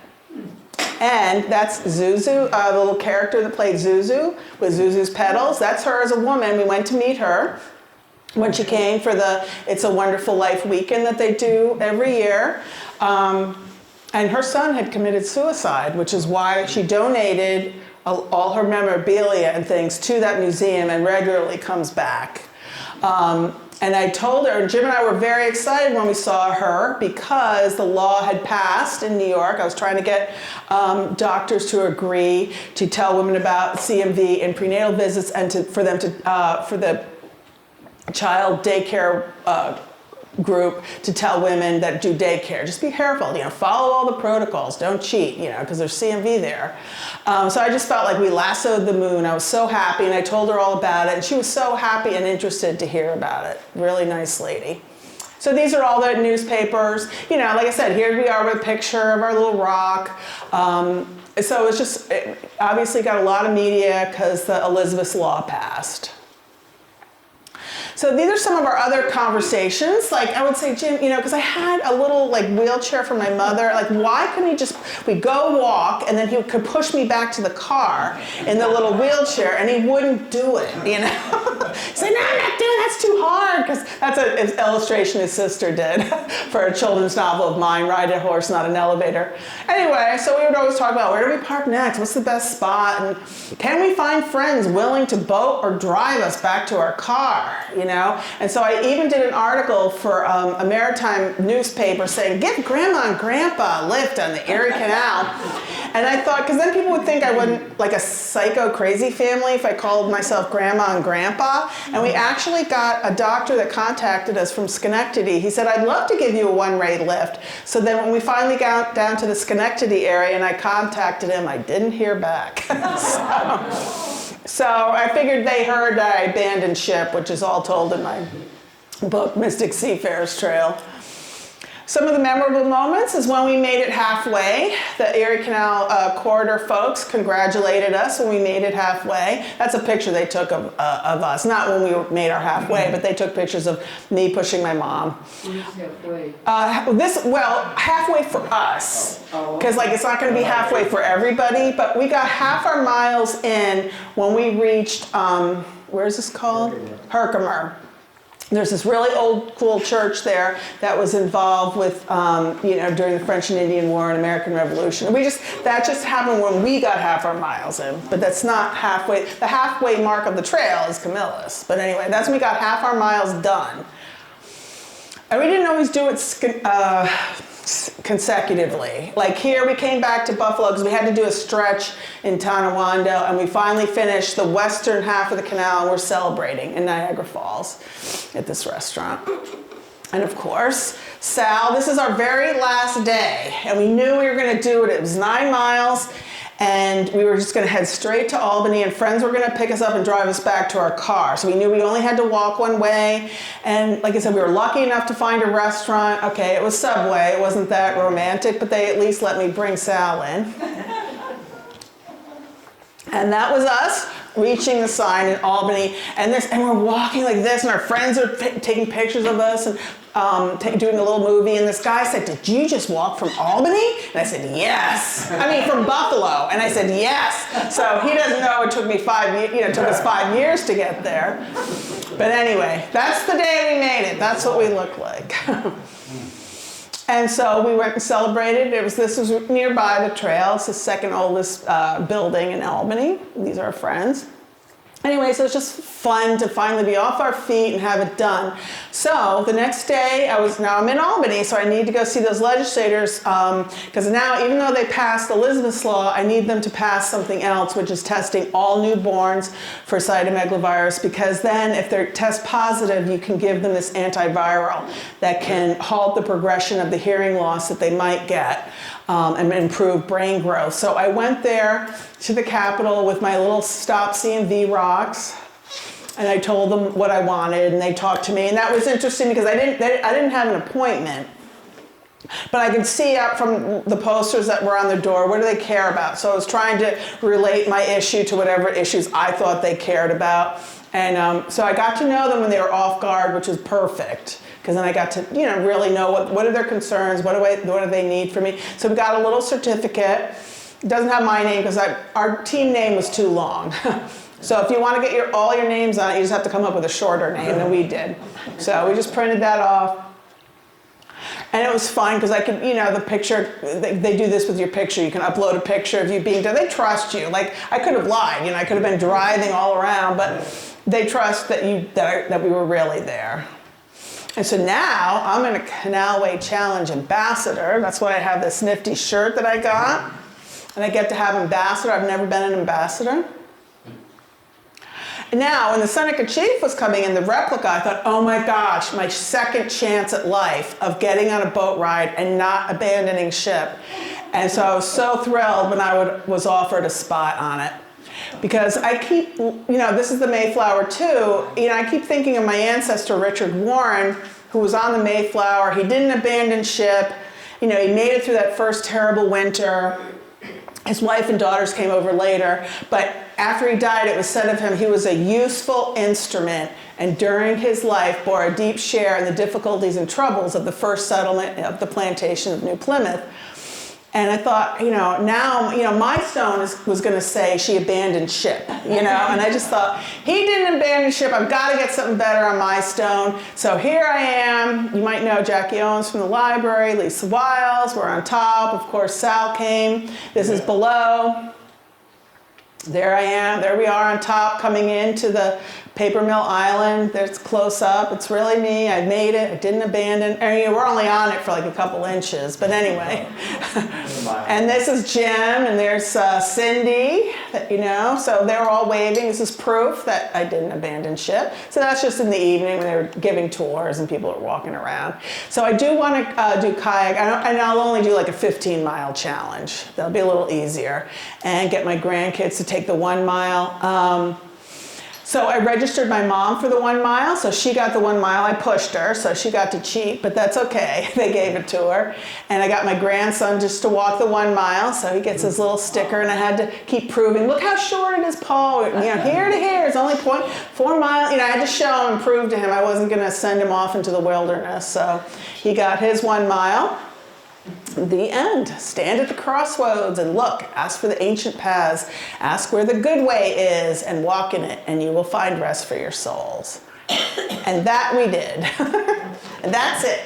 And that's Zuzu, the little character that played Zuzu with Zuzu's Petals. That's her as a woman. We went to meet her when she came for the It's a Wonderful Life weekend that they do every year. And her son had committed suicide, which is why she donated all her memorabilia and things to that museum and regularly comes back. And I told her, and Jim and I were very excited when we saw her because the law had passed in New York. I was trying to get doctors to agree to tell women about CMV in prenatal visits and for the child daycare group to tell women that do daycare, just be careful, you know, follow all the protocols, don't cheat, you know, because there's CMV there. So I just felt like we lassoed the moon. I was so happy, and I told her all about it, and she was so happy and interested to hear about it. Really nice lady. So these are all the newspapers. You know, like I said, here we are with a picture of our little rock. So it's just, it obviously got a lot of media because the Elizabeth's Law passed. So these are some of our other conversations. Like I would say, Jim, you know, because I had a little like wheelchair for my mother. Like, why couldn't we'd go walk and then he could push me back to the car in the little wheelchair, and he wouldn't do it, you know? He'd say, no, I'm not doing it, that's too hard. Because that's an illustration his sister did for a children's novel of mine, Ride a Horse, Not an Elevator. Anyway, so we would always talk about, where do we park next? What's the best spot? And can we find friends willing to boat or drive us back to our car? You know? And so I even did an article for a maritime newspaper saying, give Grandma and Grandpa a lift on the Erie Canal. And I thought, because then people would think I wasn't like a psycho crazy family if I called myself Grandma and Grandpa. And we actually got a doctor that contacted us from Schenectady. He said, I'd love to give you a one-way lift. So then when we finally got down to the Schenectady area and I contacted him, I didn't hear back. So I figured they heard that I abandoned ship, which is all told in my book, Mystic Seafarer's Trail. Some of the memorable moments is when we made it halfway. The Erie Canal corridor folks congratulated us when we made it halfway. That's a picture they took of us, not when we made our halfway, but they took pictures of me pushing my mom. Halfway. Halfway for us, because like it's not going to be halfway for everybody. But we got half our miles in when we reached where's this called? Herkimer. There's this really old, cool church there that was involved with, during the French and Indian War and American Revolution. That just happened when we got half our miles in, but that's not halfway. The halfway mark of the trail is Camillus. But anyway, that's when we got half our miles done. And we didn't always do it consecutively. Like here, we came back to Buffalo because we had to do a stretch in Tonawanda, and we finally finished the western half of the canal, and we're celebrating in Niagara Falls at this restaurant. And of course, Sal, this is our very last day, and we knew we were going to do it. It was 9 miles, and we were just going to head straight to Albany, and friends were going to pick us up and drive us back to our car. So we knew we only had to walk one way. And like I said, we were lucky enough to find a restaurant. Okay, it was Subway. It wasn't that romantic, but they at least let me bring Sal in. And that was us reaching the sign in Albany. And we're walking like this, and our friends are taking pictures of us and doing a little movie. And this guy said, "Did you just walk from Albany?" And I said, "Yes." I mean, from Buffalo. And I said, "Yes." So he doesn't know it took me 5 years. It took us 5 years to get there. But anyway, that's the day we made it. That's what we look like. And so we went and celebrated. This was nearby the trail. It's the second oldest building in Albany. These are our friends. Anyway, so it's just fun to finally be off our feet and have it done. So the next day, now I'm in Albany, so I need to go see those legislators because now, even though they passed Elizabeth's Law, I need them to pass something else, which is testing all newborns for cytomegalovirus, because then if they're test positive, you can give them this antiviral that can halt the progression of the hearing loss that they might get. and improve brain growth. So I went there to the Capitol with my little Stop CMV rocks, and I told them what I wanted, and they talked to me, and that was interesting because I didn't have an appointment. But I could see up from the posters that were on the door, what do they care about? So I was trying to relate my issue to whatever issues I thought they cared about. And so I got to know them when they were off guard, which was perfect. Because then I got to, really know what are their concerns, what do they need from me. So we got a little certificate. It doesn't have my name because our team name was too long. So if you want to get all your names on it, you just have to come up with a shorter name than we did. So we just printed that off. And it was fun because I could, the picture, they do this with your picture. You can upload a picture of you being there. They trust you. Like, I could have lied. I could have been driving all around, but they trust that we were really there. And so now I'm a Canalway Challenge ambassador. That's why I have this nifty shirt that I got. And I get to have ambassador. I've never been an ambassador. Now, when the Seneca Chief was coming in, the replica, I thought, oh my gosh, my second chance at life of getting on a boat ride and not abandoning ship. And so I was so thrilled when I was offered a spot on it. Because I keep, this is the Mayflower too, I keep thinking of my ancestor, Richard Warren, who was on the Mayflower. He didn't abandon ship. He made it through that first terrible winter. His wife and daughters came over later, but after he died, it was said of him he was a useful instrument, and during his life bore a deep share in the difficulties and troubles of the first settlement of the plantation of New Plymouth. And I thought, now, my stone was going to say she abandoned ship, and I just thought, he didn't abandon ship. I've got to get something better on my stone. So here I am. You might know Jackie Owens from the library, Lisa Wiles. We're on top. Of course, Sal came. This is below. There I am. There we are on top, coming into the paper mill island. There's close up. It's really me. I made it. I didn't abandon. We're only on it for like a couple inches, but anyway. And this is Jim, and there's Cindy. So they were all waving. This is proof that I didn't abandon ship. So that's just in the evening when they were giving tours and people are walking around. So I do want to do kayak, and I'll only do like a 15-mile challenge. That'll be a little easier, and get my grandkids to take the 1 mile. So I registered my mom for the 1 mile, so she got the 1 mile. I pushed her, so she got to cheat, but that's okay. They gave it to her. And I got my grandson just to walk the 1 mile, so he gets his little sticker, and I had to keep proving, look how short it is, Paul. Here to here is only 0.4 miles. I had to show him and prove to him I wasn't going to send him off into the wilderness. So he got his 1 mile. The end. Stand at the crossroads and look. Ask for the ancient paths. Ask where the good way is and walk in it, and you will find rest for your souls. And that we did. And that's it.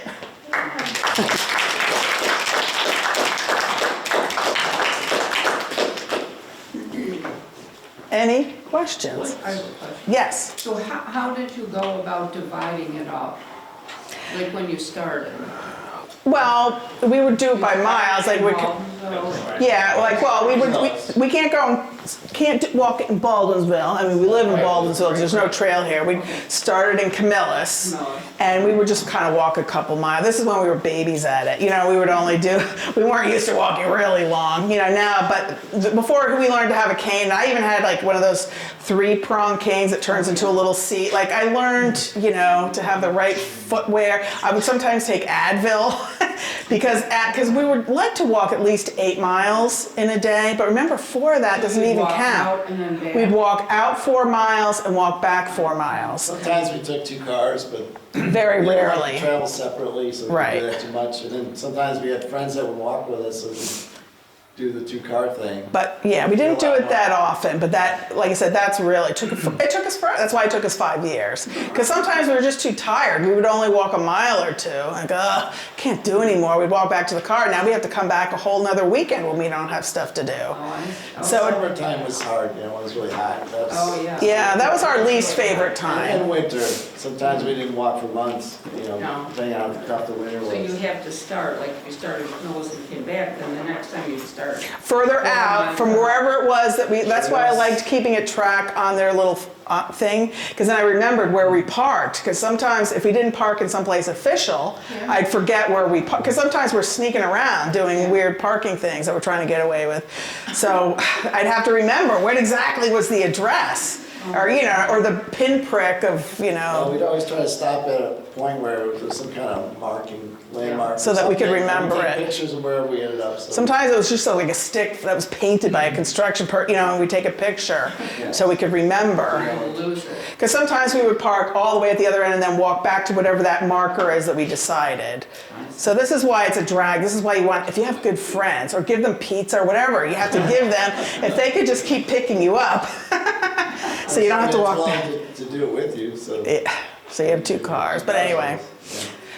Any questions? I have a question. Yes. So how did you go about dividing it up? Like when you started? Well, we would do it by miles. Like we could, yeah, like we can't walk in Baldwinsville. I mean, we live in Baldwinsville. There's no trail here. We started in Camillus, and we would just kind of walk a couple miles. This is when we were babies at it. We would only we weren't used to walking really long. Now, but before we learned to have a cane, I even had like one of those 3-prong canes that turns into a little seat. Like I learned, to have the right footwear. I would sometimes take Advil because we would like to walk at least 8 miles in a day. But remember, 4 of that doesn't even count. We'd walk out 4 miles and walk back 4 miles. Sometimes we took 2 cars, but very we rarely. like to travel separately, so we Right. didn't do that too much. And then sometimes we had friends that would walk with us, so we do the 2-car thing. But yeah, we didn't do it that often. But that, like I said, that's really that's why it took us 5 years. Because sometimes we were just too tired. We would only walk a mile or 2. Like, can't do anymore. We'd walk back to the car. Now we have to come back a whole nother weekend when we don't have stuff to do. Summertime was hard, when it was really hot. Yeah, that was our least favorite And time. winter, sometimes we didn't walk for months, depending on how tough the winter was. So you have to start, like if you started with Millis and came back, then the next time you start further out from wherever it was that that's why I liked keeping a track on their little thing, because then I remembered where we parked, because sometimes if we didn't park in someplace official, I'd forget where we parked, because sometimes we're sneaking around doing weird parking things that we're trying to get away with. So I'd have to remember what exactly was the address, or or the pinprick of, We'd always try to stop at a point where there was some kind of marking, landmark. So that we could something, remember and take it. pictures of where we ended up. So. Sometimes it was just like a stick that was painted by a construction and we take a picture so we could remember. Lose it. Because sometimes we would park all the way at the other end and then walk back to whatever that marker is that we decided. So this is why it's a drag. This is why you want, if you have good friends or give them pizza or whatever, you have to give them, if they could just keep picking you up. So you don't have to walk back. To do it with you, so. So you have 2 cars, but anyway.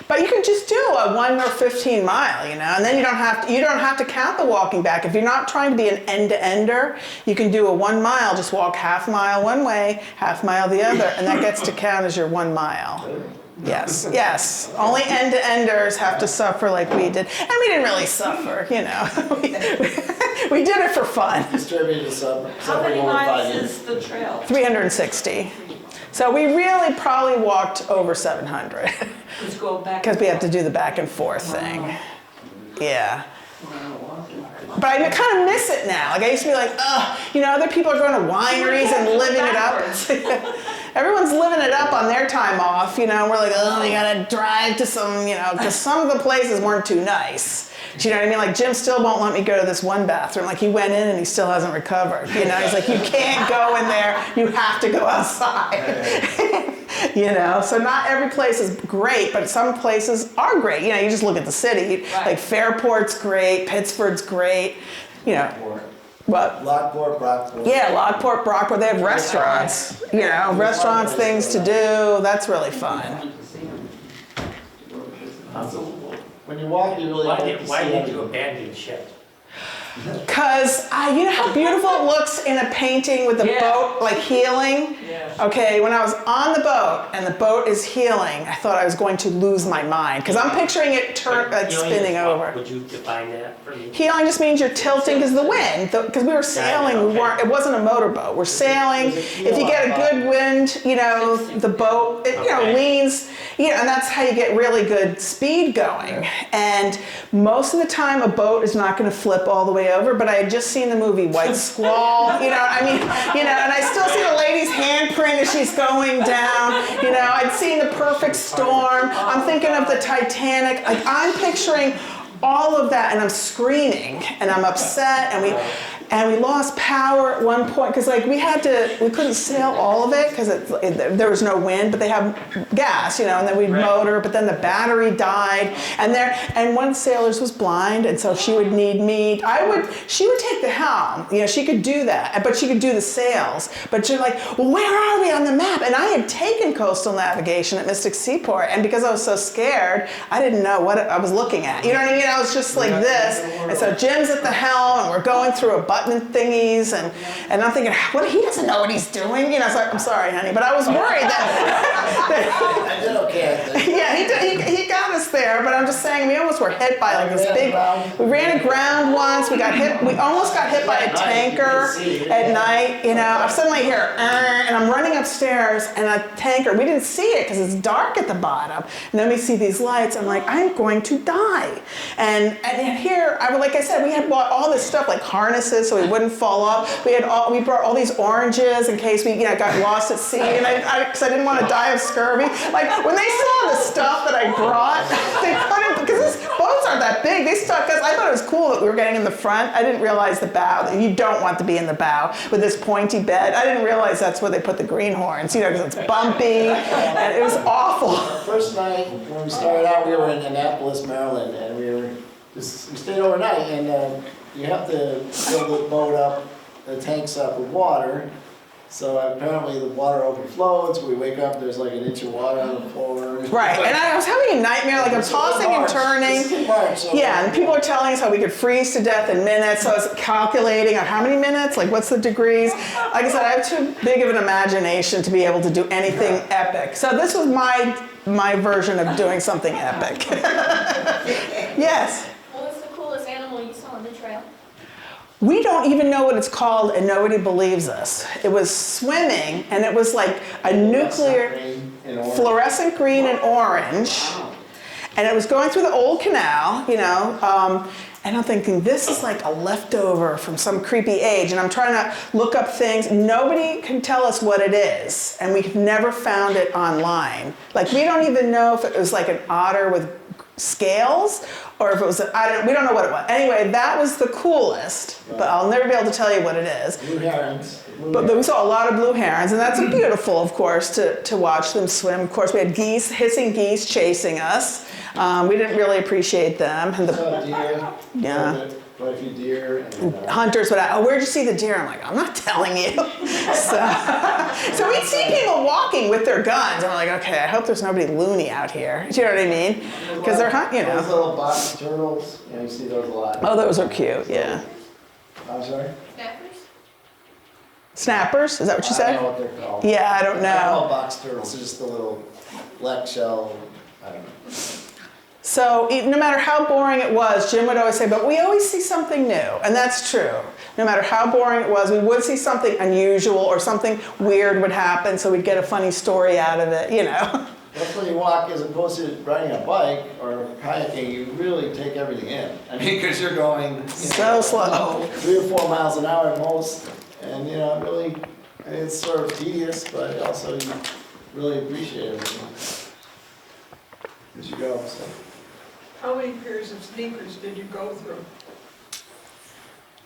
But you can just do a 1 or 15 mile, and then you don't have to count the walking back. If you're not trying to be an end-to-ender, you can do a 1 mile, just walk half mile one way, half mile the other, and that gets to count as your 1 mile. Yes. Only end-to-enders have to suffer like we did. And we didn't really suffer, we did it for fun. Distributed How many miles is the trail? 360. So we really probably walked over 700 Just go back. because we have to do the back and forth thing. Yeah. But I kind of miss it now. Like I used to be like, other people are going to wineries and living it up. Everyone's living it up on their time off, We're like, we gotta drive to some, because some of the places weren't too nice. Do you know what I mean? Like Jim still won't let me go to this one bathroom. Like he went in and he still hasn't recovered. He's like, you can't go in there. You have to go outside. So not every place is great, but some places are great. You just look at the city. Right. Like Fairport's great, Pittsford's great. What? Lockport, Brockport. Yeah, Lockport, Brockport. They have restaurants. Restaurants, things to do. That's really fun. When you walk, you really Why get to why see did everything. you abandon ship? Because you know how beautiful it looks in a painting with the boat like healing? Yes. Okay, when I was on the boat and the boat is healing, I thought I was going to lose my mind. Because I'm picturing it spinning over. Would you define that for me? Healing just means you're tilting because the wind. Because we were sailing, it wasn't a motorboat. We're sailing. If you get a good wind, the boat, leans, and that's how you get really good speed going. And most of the time, a boat is not going to flip all the way over, but I had just seen the movie White Squall, and I still see the lady's handprint as she's going down, I'd seen The Perfect Storm, I'm thinking of the Titanic, like I'm picturing all of that and I'm screaming and I'm upset and we lost power at one point because we couldn't sail all of it because there was no wind, but they have gas, and then we'd motor, but then the battery died and one sailor was blind, and so she would need me. She would take the helm, she could do that, but she could do the sails, but she's like, well, where are we on the map? And I had taken coastal navigation at Mystic Seaport, and because I was so scared, I didn't know what I was looking at. You know what I mean? I was just like this, and so Jim's at the helm, and we're going through a button thingies, and I'm thinking, he doesn't know what he's doing. So I'm sorry, honey, but I was worried that I did okay, I think. yeah, he got us there, but I'm just saying we almost were hit by like this big. We ran aground once. We almost got hit by a tanker at night. I'm suddenly here, and I'm running upstairs, and a tanker. We didn't see it because it's dark at the bottom, and then we see these lights. I'm like, I'm going to die. And here, like I said, we had bought all this stuff like harnesses so we wouldn't fall off. We brought all these oranges in case we got lost at sea, and because I didn't want to die of scurvy. Like when they saw the stuff that I brought, they couldn't, because these boats aren't that big. They stuck us. I thought it was cool that we were getting in the front. I didn't realize the bow. That you don't want to be in the bow with this pointy bed. I didn't realize that's where they put the greenhorns. Because it's bumpy, and it was awful. First night when we started out, we were in Annapolis, Maryland, and we stayed overnight, and you have to fill the boat up, the tanks up with water. So apparently the water overflowed, so we wake up, there's like an inch of water on the floor. Right, and I was having a nightmare, like I'm tossing and turning. It's in March, so Yeah, and people are telling us how we could freeze to death in minutes, so I was calculating how many minutes, like what's the degrees. Like I said, I have too big of an imagination to be able to do anything epic. So this was my version of doing something epic. Yes? What was the coolest animal you saw on the trail? We don't even know what it's called, and nobody believes us. It was swimming, and it was like a nuclear Green and orange. fluorescent green and orange. And it was going through the old canal, you know, and I'm thinking, this is like a leftover from some creepy age. And I'm trying to look up things. Nobody can tell us what it is. And we've never found it online. Like, we don't even know if it was like an otter with scales or if it was, we don't know what it was. Anyway, that was the coolest, but I'll never be able to tell you what it is. Blue herons. But we saw a lot of blue herons, and that's beautiful, of course, to watch them swim. Of course, we had geese, hissing geese chasing us. We didn't really appreciate them. And Deer. Yeah. Quite a few deer. And, hunters would ask, oh, where'd you see the deer? I'm like, I'm not telling you. So we'd see people walking with their guns, and we're like, okay, I hope there's nobody loony out here. Do you know what I mean? Because they're hunting, you Those know. little box turtles, you see those a lot. Oh, those are cute, yeah. I'm sorry? Snappers, is that what you I don't know said? what they're called. Yeah, I don't They're called know. box turtles, they're just the little black shell, I don't know. So no matter how boring it was, Jim would always say, but we always see something new. And that's true. No matter how boring it was, we would see something unusual or something weird would happen, so we'd get a funny story out of it, you know. That's when you walk, as opposed to riding a bike or kayaking, you really take everything in. I mean, because you're going, you So know, slow. 3 or 4 miles an hour at most. And, you know, really, it's sort of tedious, but also you really appreciate everything as you go, so. How many pairs of sneakers did you go through?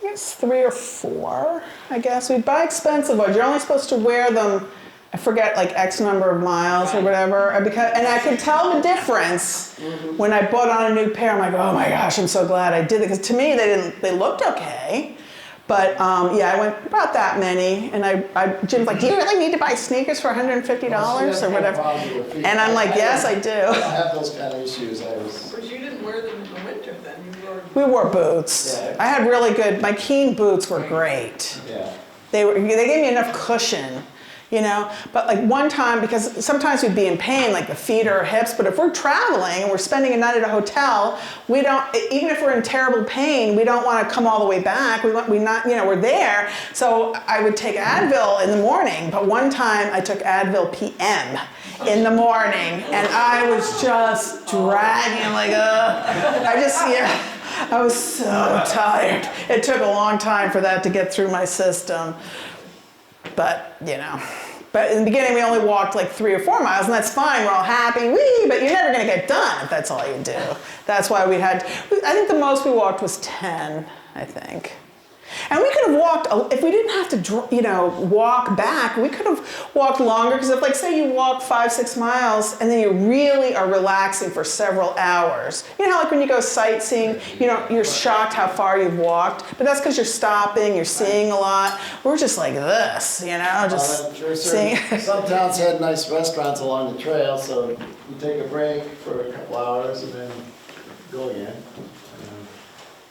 It's 3 or 4, I guess. We'd buy expensive ones. You're only supposed to wear them, I forget, like X number of miles or whatever. And I could tell the difference when I bought on a new pair. I'm like, oh my gosh, I'm so glad I did it. Because to me, they looked okay. But yeah, I went about that many. And Jim's like, do you really need to buy sneakers for $150 or whatever? And I'm like, yes, I I don't do. have those kind of issues. But you didn't wear them in the winter then, you wore. We wore boots. Yeah. I had really good, my Keen boots were great. Yeah. They gave me enough cushion, you know, but like one time, because sometimes we'd be in pain, like the feet or hips, but if we're traveling and we're spending a night at a hotel, we don't, even if we're in terrible pain, we don't want to come all the way back. We're there. So I would take Advil in the morning, but one time I took Advil PM in the morning and I was just dragging like, I was so tired. It took a long time for that to get through my system. But, you know, but in the beginning we only walked like 3 or 4 miles, and that's fine, we're all happy, but you're never gonna get done if that's all you do. That's why I think the most we walked was 10, I think. And we could have walked, if we didn't have to, walk back, we could have walked longer, because if, like, say you walk 5, 6 miles, and then you really are relaxing for several hours. You know how, like, when you go sightseeing, you're shocked how far you've walked, but that's because you're stopping, you're seeing a lot. We're just like this, seeing. Some towns had nice restaurants along the trail, so you take a break for a couple hours and then go again.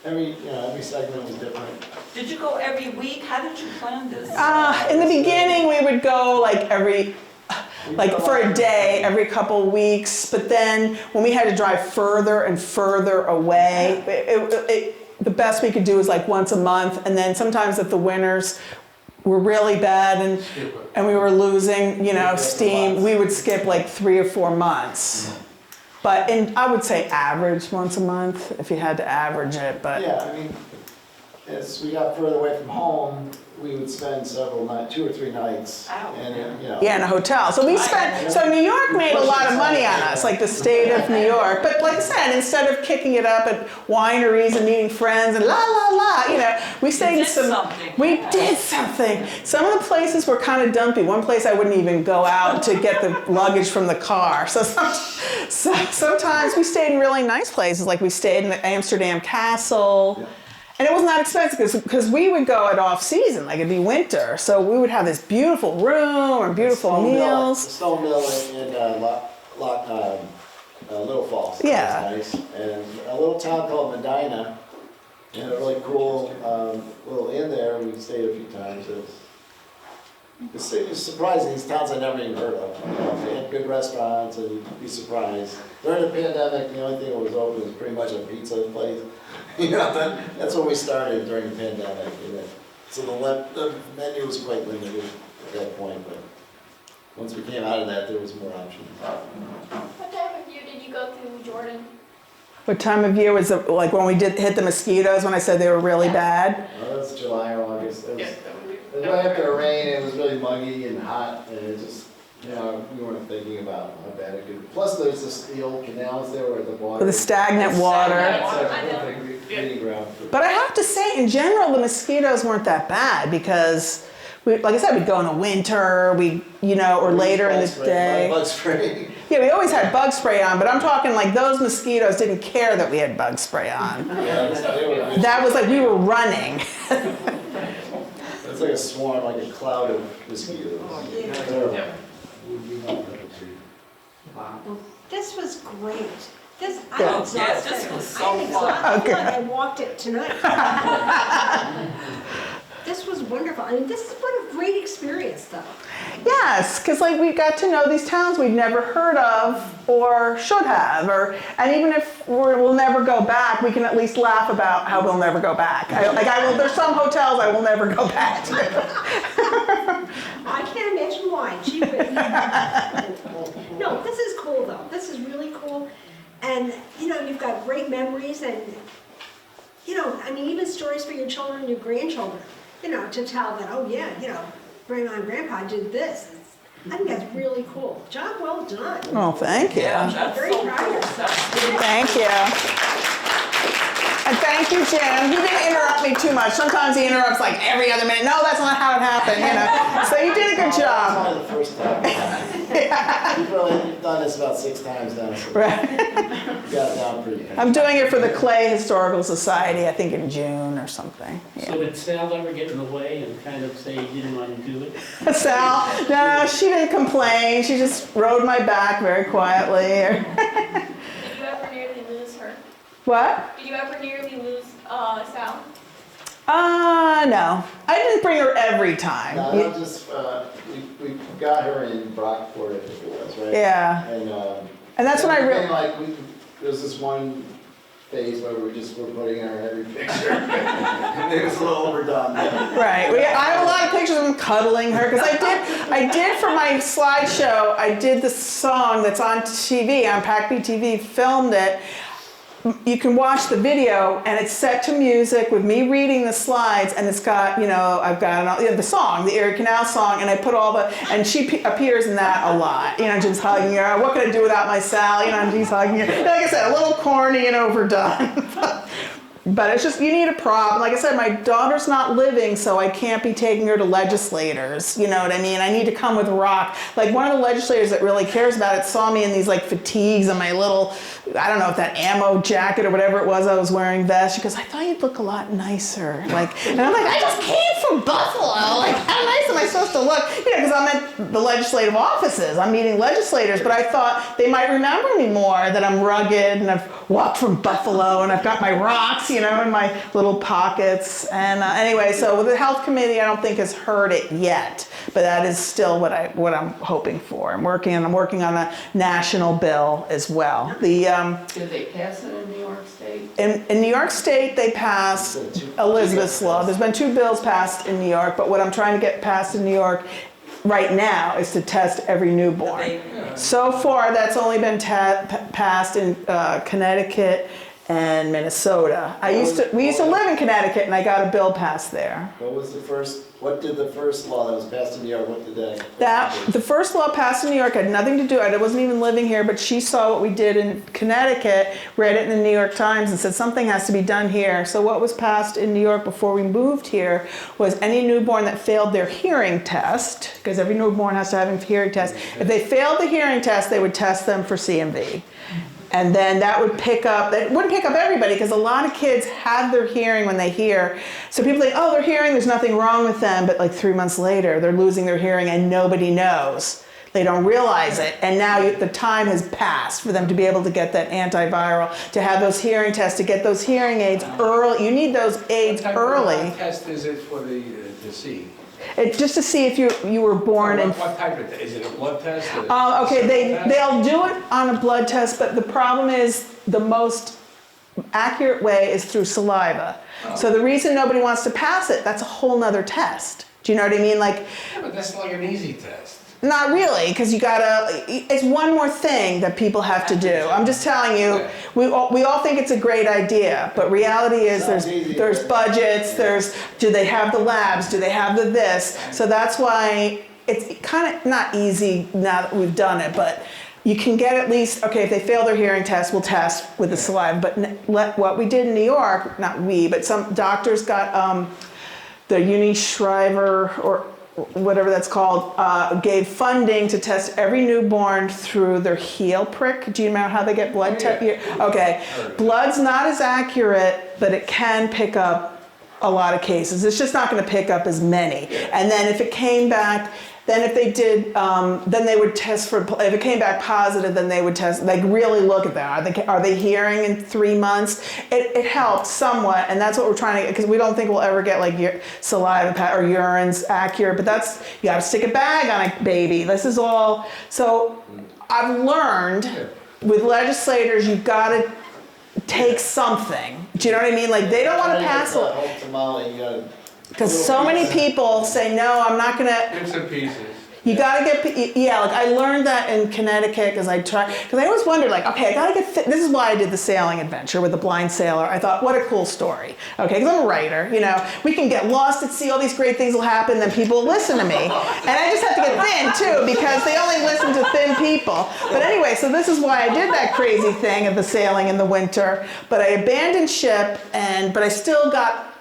Every segment was different. Did you go every week? How did you plan this? In the beginning, we would go for a day, every couple weeks. But then when we had to drive further and further away, the best we could do was like once a month. And then sometimes if the winters were really bad and we were losing, steam, we would skip like 3 or 4 months. But I would say average once a month, if you had to average it, but. Yeah, I mean, as we got further away from home, we would spend 2 or 3 nights. Ow. And, Yeah, in a hotel. So so New York made a lot of money on us, like the state of New York. But like I said, instead of kicking it up at wineries and meeting friends and we stayed in We did something. Some of the places were kind of dumpy. One place I wouldn't even go out to get the luggage from the car. So sometimes we stayed in really nice places, like we stayed in the Amsterdam Castle. Yeah. And it wasn't that expensive because we would go at off season, like it'd be winter. So we would have this beautiful room and beautiful meals. The Stone Mill in Little Falls. Yeah. Nice. And a little town called Medina, and a really cool little inn there. We stayed a few times. It's surprising, these towns I never even heard of. You know, they had good restaurants, and you'd be surprised. During the pandemic, the only thing that was open was pretty much a pizza place. You know, that's when we started during the pandemic. You know. So the menu was quite limited at that point, but once we came out of that, there was more options. What time of year did you go to Jordan? What time of year was it, like when we did hit the mosquitoes, when I said they were really bad? That was July or August. It was, Yeah, that would be. it was right after a rain, it was really muggy and hot, and it just, you know, we weren't thinking about how bad it could be. Plus, there's the old canals there where the water. With the stagnant water. That's a I know. perfect breeding ground for. But I have to say, in general, the mosquitoes weren't that bad because, we, like I said, we'd go in the winter, or later in the day. Bug spray. Yeah, we always had bug spray on, but I'm talking like those mosquitoes didn't care that we had bug spray on. Yeah, they were. That was like we were running. It's like a swarm, like a cloud of mosquitoes. Terrible. Wow. This was great. This, I'm Yeah. exhausted. Yeah, this was so I'm exhausted. I feel Okay. like I walked it tonight. This was wonderful. I mean, this is what a great experience, though. Yes, because like we got to know these towns we'd never heard of or should have, and even if we'll never go back, we can at least laugh about how we'll never go back. There's some hotels I will never go back to. I can't imagine why. Gee whiz. No, this is cool, though. This is really cool. And, you've got great memories and, even stories for your children and your grandchildren, to tell that, oh, yeah, Grandma and Grandpa did this. I think that's really cool. Job well done. Oh, thank you. I'm very proud of you. Thank you. And thank you, Jim. He didn't interrupt me too much. Sometimes he interrupts like every other minute. No, that's not how it happened, So you did a good It's job. only the first time. You've done this about 6 times now, so Right. you got it down pretty good. I'm doing it for the Clay Historical Society, I think in June or something. Yeah. So did Sal ever get in the way and kind of say he didn't want to do it? Sal, no, she didn't complain. She just rode my back very quietly. Did you ever nearly lose her? What? Did you ever nearly lose Sal? No. I didn't bring her every time. No, not just, we got her in Brockport, I think it was, right? Yeah. And that's when I really. There was this one phase where we just were putting her in every picture. And it was a little overdone. Right. I have a lot of pictures of him cuddling her because I did for my slideshow, I did the song that's on TV, on PAC-B TV, filmed it. You can watch the video and it's set to music with me reading the slides and it's got, I've got the song, the Erie Canal song, and I put and she appears in that a lot, just hugging her. What could I do without my Sal? And she's hugging her. Like I said, a little corny and overdone. But it's just, you need a prop. Like I said, my daughter's not living, so I can't be taking her to legislators. You know what I mean? I need to come with rock. Like one of the legislators that really cares about it saw me in these like fatigues and my little, I don't know if that ammo jacket or whatever it was I was wearing vest. She goes, I thought you'd look a lot nicer. And I'm like, I just came from Buffalo. Like, how nice am I supposed to look? Because I'm at the legislative offices. I'm meeting legislators, but I thought they might remember me more, that I'm rugged and I've walked from Buffalo and I've got my rocks, in my little pockets. And anyway, so with the health committee, I don't think has heard it yet, but that is still what I'm hoping for. I'm working on a national bill as well. Did they pass it in New York State? In New York State, they passed Elizabeth's law. There's been 2 bills passed in New York, but what I'm trying to get passed in New York right now is to test every newborn. So far, that's only been passed in Connecticut and Minnesota. We used to live in Connecticut, and I got a bill passed there. What did the first law that was passed in New York, what did that? The first law passed in New York had nothing to do, I wasn't even living here, but she saw what we did in Connecticut, read it in the New York Times, and said something has to be done here. So what was passed in New York before we moved here was any newborn that failed their hearing test, because every newborn has to have a hearing test, if they failed the hearing test, they would test them for CMV. And then that wouldn't pick up everybody, because a lot of kids have their hearing when they hear. So people think, oh, they're hearing, there's nothing wrong with them. But like 3 months later, they're losing their hearing and nobody knows. They don't realize it. And now the time has passed for them to be able to get that antiviral, to have those hearing tests, to get those hearing aids early. You need those aids early. What test is it for to see? just to see if you were born in. What type of, is it a blood test? Okay, they'll do it on a blood test, but the problem is the most accurate way is through saliva. So the reason nobody wants to pass it, that's a whole nother test. Do you know what I mean? Like, Yeah, but that's like an easy test. not really, because you gotta, it's one more thing that people have to do. I'm just telling you, we all think it's a great idea, but reality is Sounds easy, there's but- budgets, do they have the labs, do they have the this? So that's why it's kind of not easy now that we've done it, but you can get at least, okay, if they fail their hearing test, we'll test with the saliva. But what we did in New York, not we, but some doctors got the Uni Shriver or whatever that's called, gave funding to test every newborn through their heel prick. Do you know how they get blood test? Okay, blood's not as accurate, but it can pick up a lot of cases. It's just not going to pick up as many. And then if it came back, then if they did, then they would test for, if it came back positive, then they would test, like really look at that. Are they hearing in 3 months? It helped somewhat, and that's what we're trying to, because we don't think we'll ever get like your saliva or urine's accurate, but that's, you gotta stick a bag on a baby. This is all, so I've learned with legislators, you've gotta take something. Do you know what I mean? Like they don't wanna pass a it. whole tamale, you gotta. Because so many people say, no, I'm not gonna, Bits and pieces. you gotta get, yeah, like I learned that in Connecticut because I always wondered like, okay, I gotta get fit. This is why I did the sailing adventure with the blind sailor. I thought, what a cool story. Okay, because I'm a writer, you know, we can get lost at sea, all these great things will happen, then people will listen to me. And I just have to get thin too because they only listen to thin people. But anyway, so this is why I did that crazy thing of the sailing in the winter. But I abandoned ship but I still got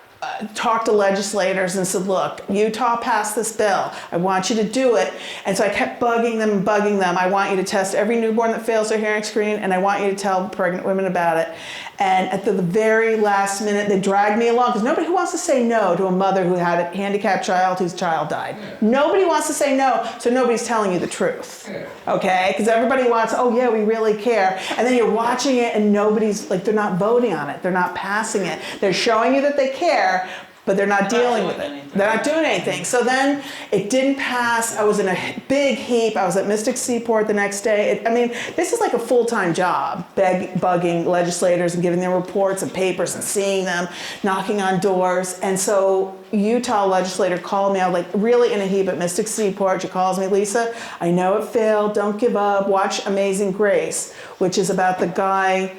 talked to legislators and said, look, Utah passed this bill. I want you to do it. And so I kept bugging them. I want you to test every newborn that fails their hearing screen, and I want you to tell pregnant women about it. And at the very last minute, they dragged me along, because nobody who wants to say no to a mother who had a handicapped child whose child died. Nobody wants to say no, so nobody's telling you the truth. Okay? Because everybody wants, oh yeah, we really care. And then you're watching it and nobody's, like, they're not voting on it. They're not passing it. They're showing you that they care, but they're not dealing with it. They're not doing anything. So then it didn't pass. I was in a big heap. I was at Mystic Seaport the next day. I mean, this is like a full-time job, bugging legislators and giving them reports and papers and seeing them, knocking on doors. And so Utah legislator called me. I was like really in a heap at Mystic Seaport. She calls me, Lisa, I know it failed. Don't give up. Watch Amazing Grace, which is about the guy,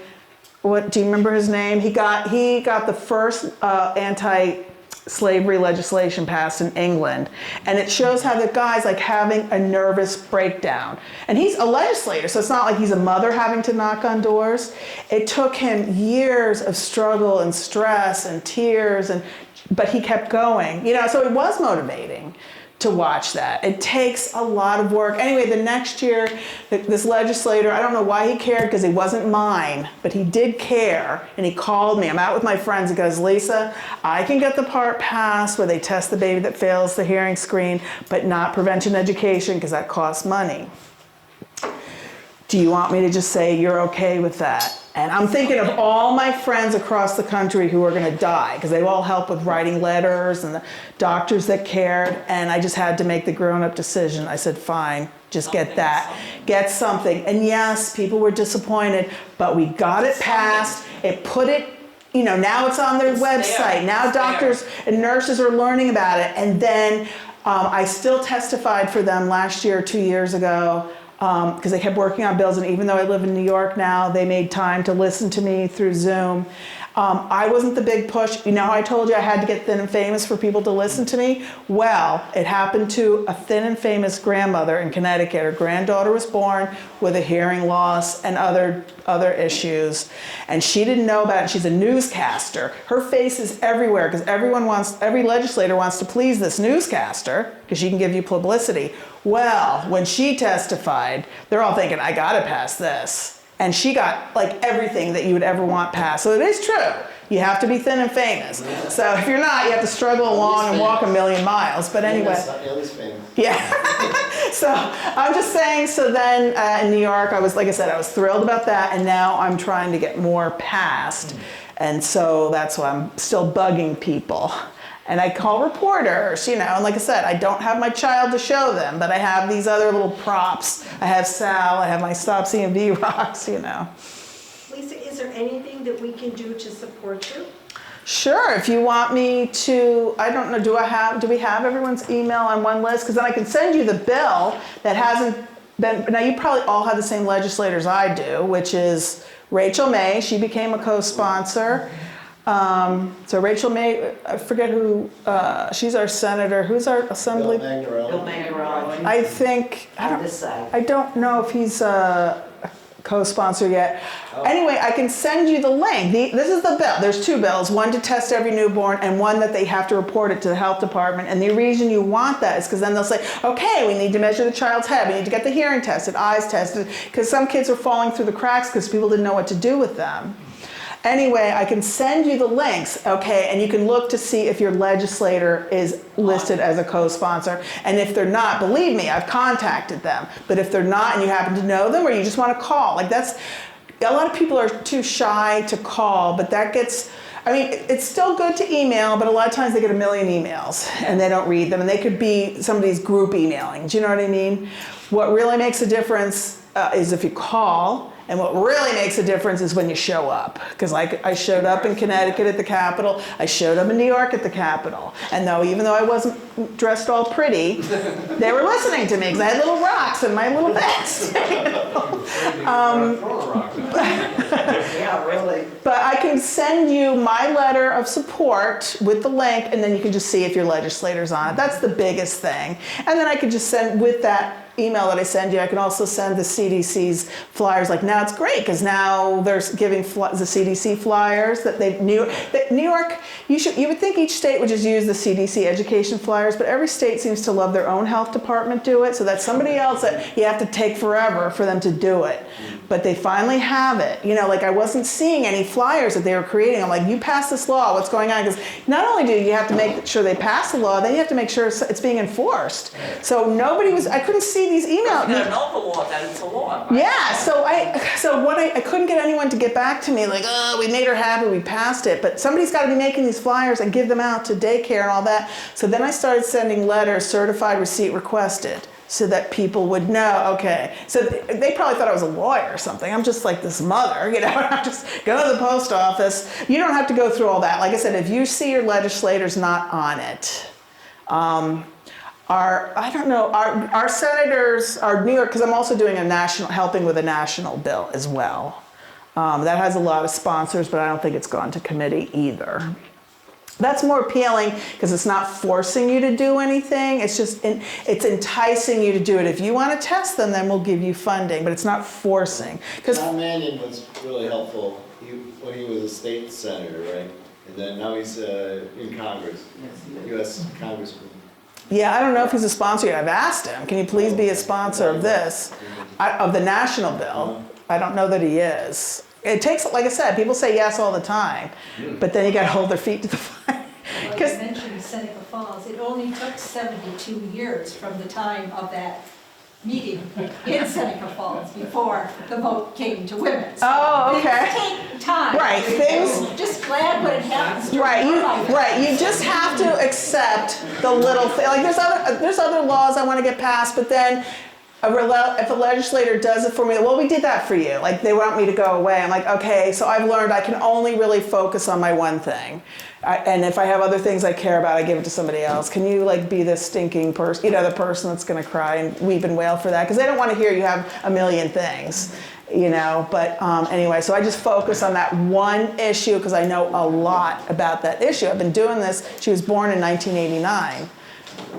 what, do you remember his name? He got the first anti-slavery legislation passed in England, and it shows how the guy's like having a nervous breakdown, and he's a legislator, so it's not like he's a mother having to knock on doors. It took him years of struggle and stress and tears, but he kept going, you know, so it was motivating to watch that. It takes a lot of work. Anyway, the next year, this legislator, I don't know why he cared, because he wasn't mine, but he did care, and he called me. I'm out with my friends. He goes, Lisa, I can get the part passed where they test the baby that fails the hearing screen, but not prevention education, because that costs money. Do you want me to just say you're okay with that? And I'm thinking of all my friends across the country who are going to die, because they all help with writing letters, and the doctors that cared, and I just had to make the grown-up decision. I said, fine, just get that. Get something. And yes, people were disappointed, but we got it passed. It put it, you know, now it's on their website. Now doctors and nurses are learning about it. And then I still testified for them last year, 2 years ago, because they kept working on bills, and even though I live in New York now, they made time to listen to me through Zoom. I wasn't the big push. You know how I told you I had to get thin and famous for people to listen to me? Well, it happened to a thin and famous grandmother in Connecticut. Her granddaughter was born with a hearing loss and other issues, and she didn't know about it. She's a newscaster. Her face is everywhere because every legislator wants to please this newscaster because she can give you publicity. Well, when she testified, they're all thinking, I gotta pass this. And she got like everything that you would ever want passed. So it is true. You have to be thin and famous. So if you're not, you have to struggle along and walk a million miles. But anyway. Yeah. So I'm just saying, so then in New York, I was thrilled about that. And now I'm trying to get more passed. And so that's why I'm still bugging people. And I call reporters, you know, and like I said, I don't have my child to show them, but I have these other little props. I have Sal, I have my Stop CMV rocks, you know. Lisa, is there anything that we can do to support you? Sure, if you want me to, I don't know, do we have everyone's email on one list? Because then I can send you the bill that hasn't been, now you probably all have the same legislators I do, which is Rachel May, she became a co-sponsor. So Rachel May, I forget who, she's our senator, who's our assembly? Bill Magdarella. I think, I don't know if he's a co-sponsor yet. Anyway, I can send you the link. This is the bill. There's two bills, one to test every newborn and one that they have to report it to the health department. And the reason you want that is because then they'll say, okay, we need to measure the child's head. We need to get the hearing tested, eyes tested, because some kids are falling through the cracks because people didn't know what to do with them. Anyway, I can send you the links, okay, and you can look to see if your legislator is listed as a co-sponsor. And if they're not, believe me, I've contacted them. But if they're not and you happen to know them or you just want to call, like that's, a lot of people are too shy to call, but that gets, I mean, it's still good to email, but a lot of times they get a million emails and they don't read them. And they could be somebody's group emailing, do you know what I mean? What really makes a difference is if you call. And what really makes a difference is when you show up. Because I showed up in Connecticut at the Capitol. I showed up in New York at the Capitol. And even though I wasn't dressed all pretty, they were listening to me because I had little rocks in my little vest. Yeah, really. But I can send you my letter of support with the link, and then you can just see if your legislator's on it. That's the biggest thing. And then I could just send with that email that I send you, I can also send the CDC's flyers. Like now it's great because now they're giving the CDC flyers that New York, you would think each state would just use the CDC education flyers, but every state seems to love their own health department do it, so that's somebody else that you have to take forever for them to do it. But they finally have it. You know, like I wasn't seeing any flyers that they were creating. I'm like, you passed this law, what's going on? Because not only do you have to make sure they pass the law, then you have to make sure it's being enforced. So I couldn't see these emails. You gotta know the law, that it's a law. Right? Yeah, so I couldn't get anyone to get back to me like, oh, we made her happy, we passed it. But somebody's got to be making these flyers and give them out to daycare and all that. So then I started sending letters, certified receipt requested, so that people would know, okay. So they probably thought I was a lawyer or something. I'm just like this mother, you know, I just go to the post office. You don't have to go through all that. Like I said, if you see your legislator's not on it, our senators, our New York, because I'm also doing helping with a national bill as well. That has a lot of sponsors, but I don't think it's gone to committee either. That's more appealing because it's not forcing you to do anything. It's just, it's enticing you to do it. If you want to test them, then we'll give you funding, but it's not forcing. John Mannion was really helpful when he was a state senator, right? And then now he's in Congress, U.S. Congressman. Yeah, I don't know if he's a sponsor yet. I've asked him, can you please be a sponsor of this, of the national bill? I don't know that he is. It takes, like I said, people say yes all the time, but then you got to hold their feet to the fire. Like you mentioned Seneca Falls, it only took 72 years from the time of that meeting in Seneca Falls before the vote came to women. So Oh, okay. things take time. Right, things. Just glad when it happens. Right, you just have to accept the little thing. Like there's other laws I want to get passed, but then if a legislator does it for me, well, we did that for you. Like they want me to go away. I'm like, okay, so I've learned I can only really focus on my one thing. And if I have other things I care about, I give it to somebody else. Can you like be this stinking person, you know, the person that's going to cry and weep and wail for that? Because they don't want to hear you have a million things, you know. But anyway, so I just focus on that one issue because I know a lot about that issue. I've been doing this. She was born in 1989.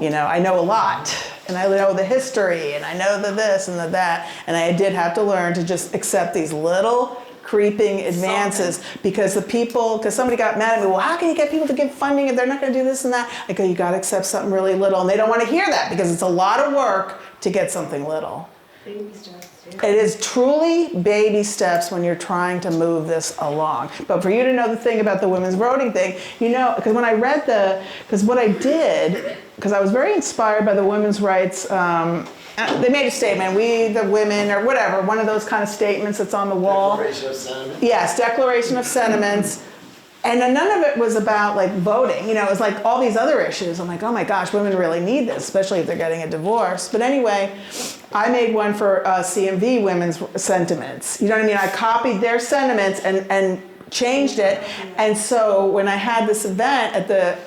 You know, I know a lot. And I know the history, and I know the this and the that. And I did have to learn to just accept these little creeping advances because somebody got mad at me, well, how can you get people to give funding if they're not going to do this and that? I go, you got to accept something really little. And they don't want to hear that because it's a lot of work to get something little. Baby steps. It is truly baby steps when you're trying to move this along. But for you to know the thing about the women's voting thing, you know, because when I read what I did, because I was very inspired by the women's rights, they made a statement, we the women, or whatever, one of those kind of statements that's on the wall. Declaration of Sentiments. Yes, Declaration of Sentiments. And then none of it was about like voting, it was like all these other issues. I'm like, oh my gosh, women really need this, especially if they're getting a divorce. But anyway, I made one for CMV Women's Sentiments. You know what I mean? I copied their sentiments and changed it. And so when I had this event at the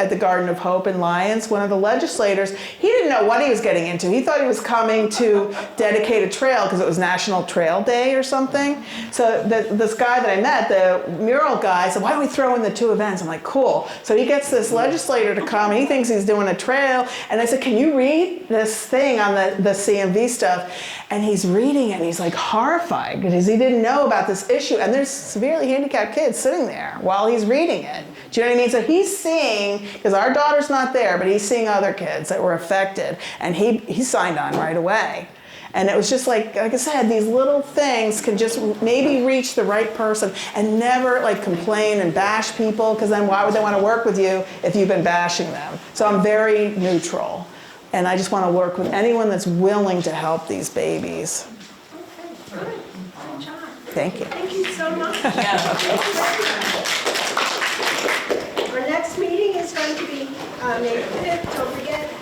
at the Garden of Hope in Lyons, one of the legislators, he didn't know what he was getting into. He thought he was coming to dedicate a trail because it was National Trail Day or something. So this guy that I met, the mural guy, said, why don't we throw in the two events? I'm like, cool. So he gets this legislator to come, and he thinks he's doing a trail. And I said, can you read this thing on the CMV stuff? And he's reading it, and he's like horrified because he didn't know about this issue. And there's severely handicapped kids sitting there while he's reading it. Do you know what I mean? So he's seeing, because our daughter's not there, but he's seeing other kids that were affected, and he signed on right away. And it was just like I said, these little things can just maybe reach the right person, and never like complain and bash people, because then why would they want to work with you if you've been bashing them? So I'm very neutral. And I just want to work with anyone that's willing to help these babies. Okay, good. Good job. Thank you. Thank you so much. Our next meeting is going to be May 5th. Don't forget,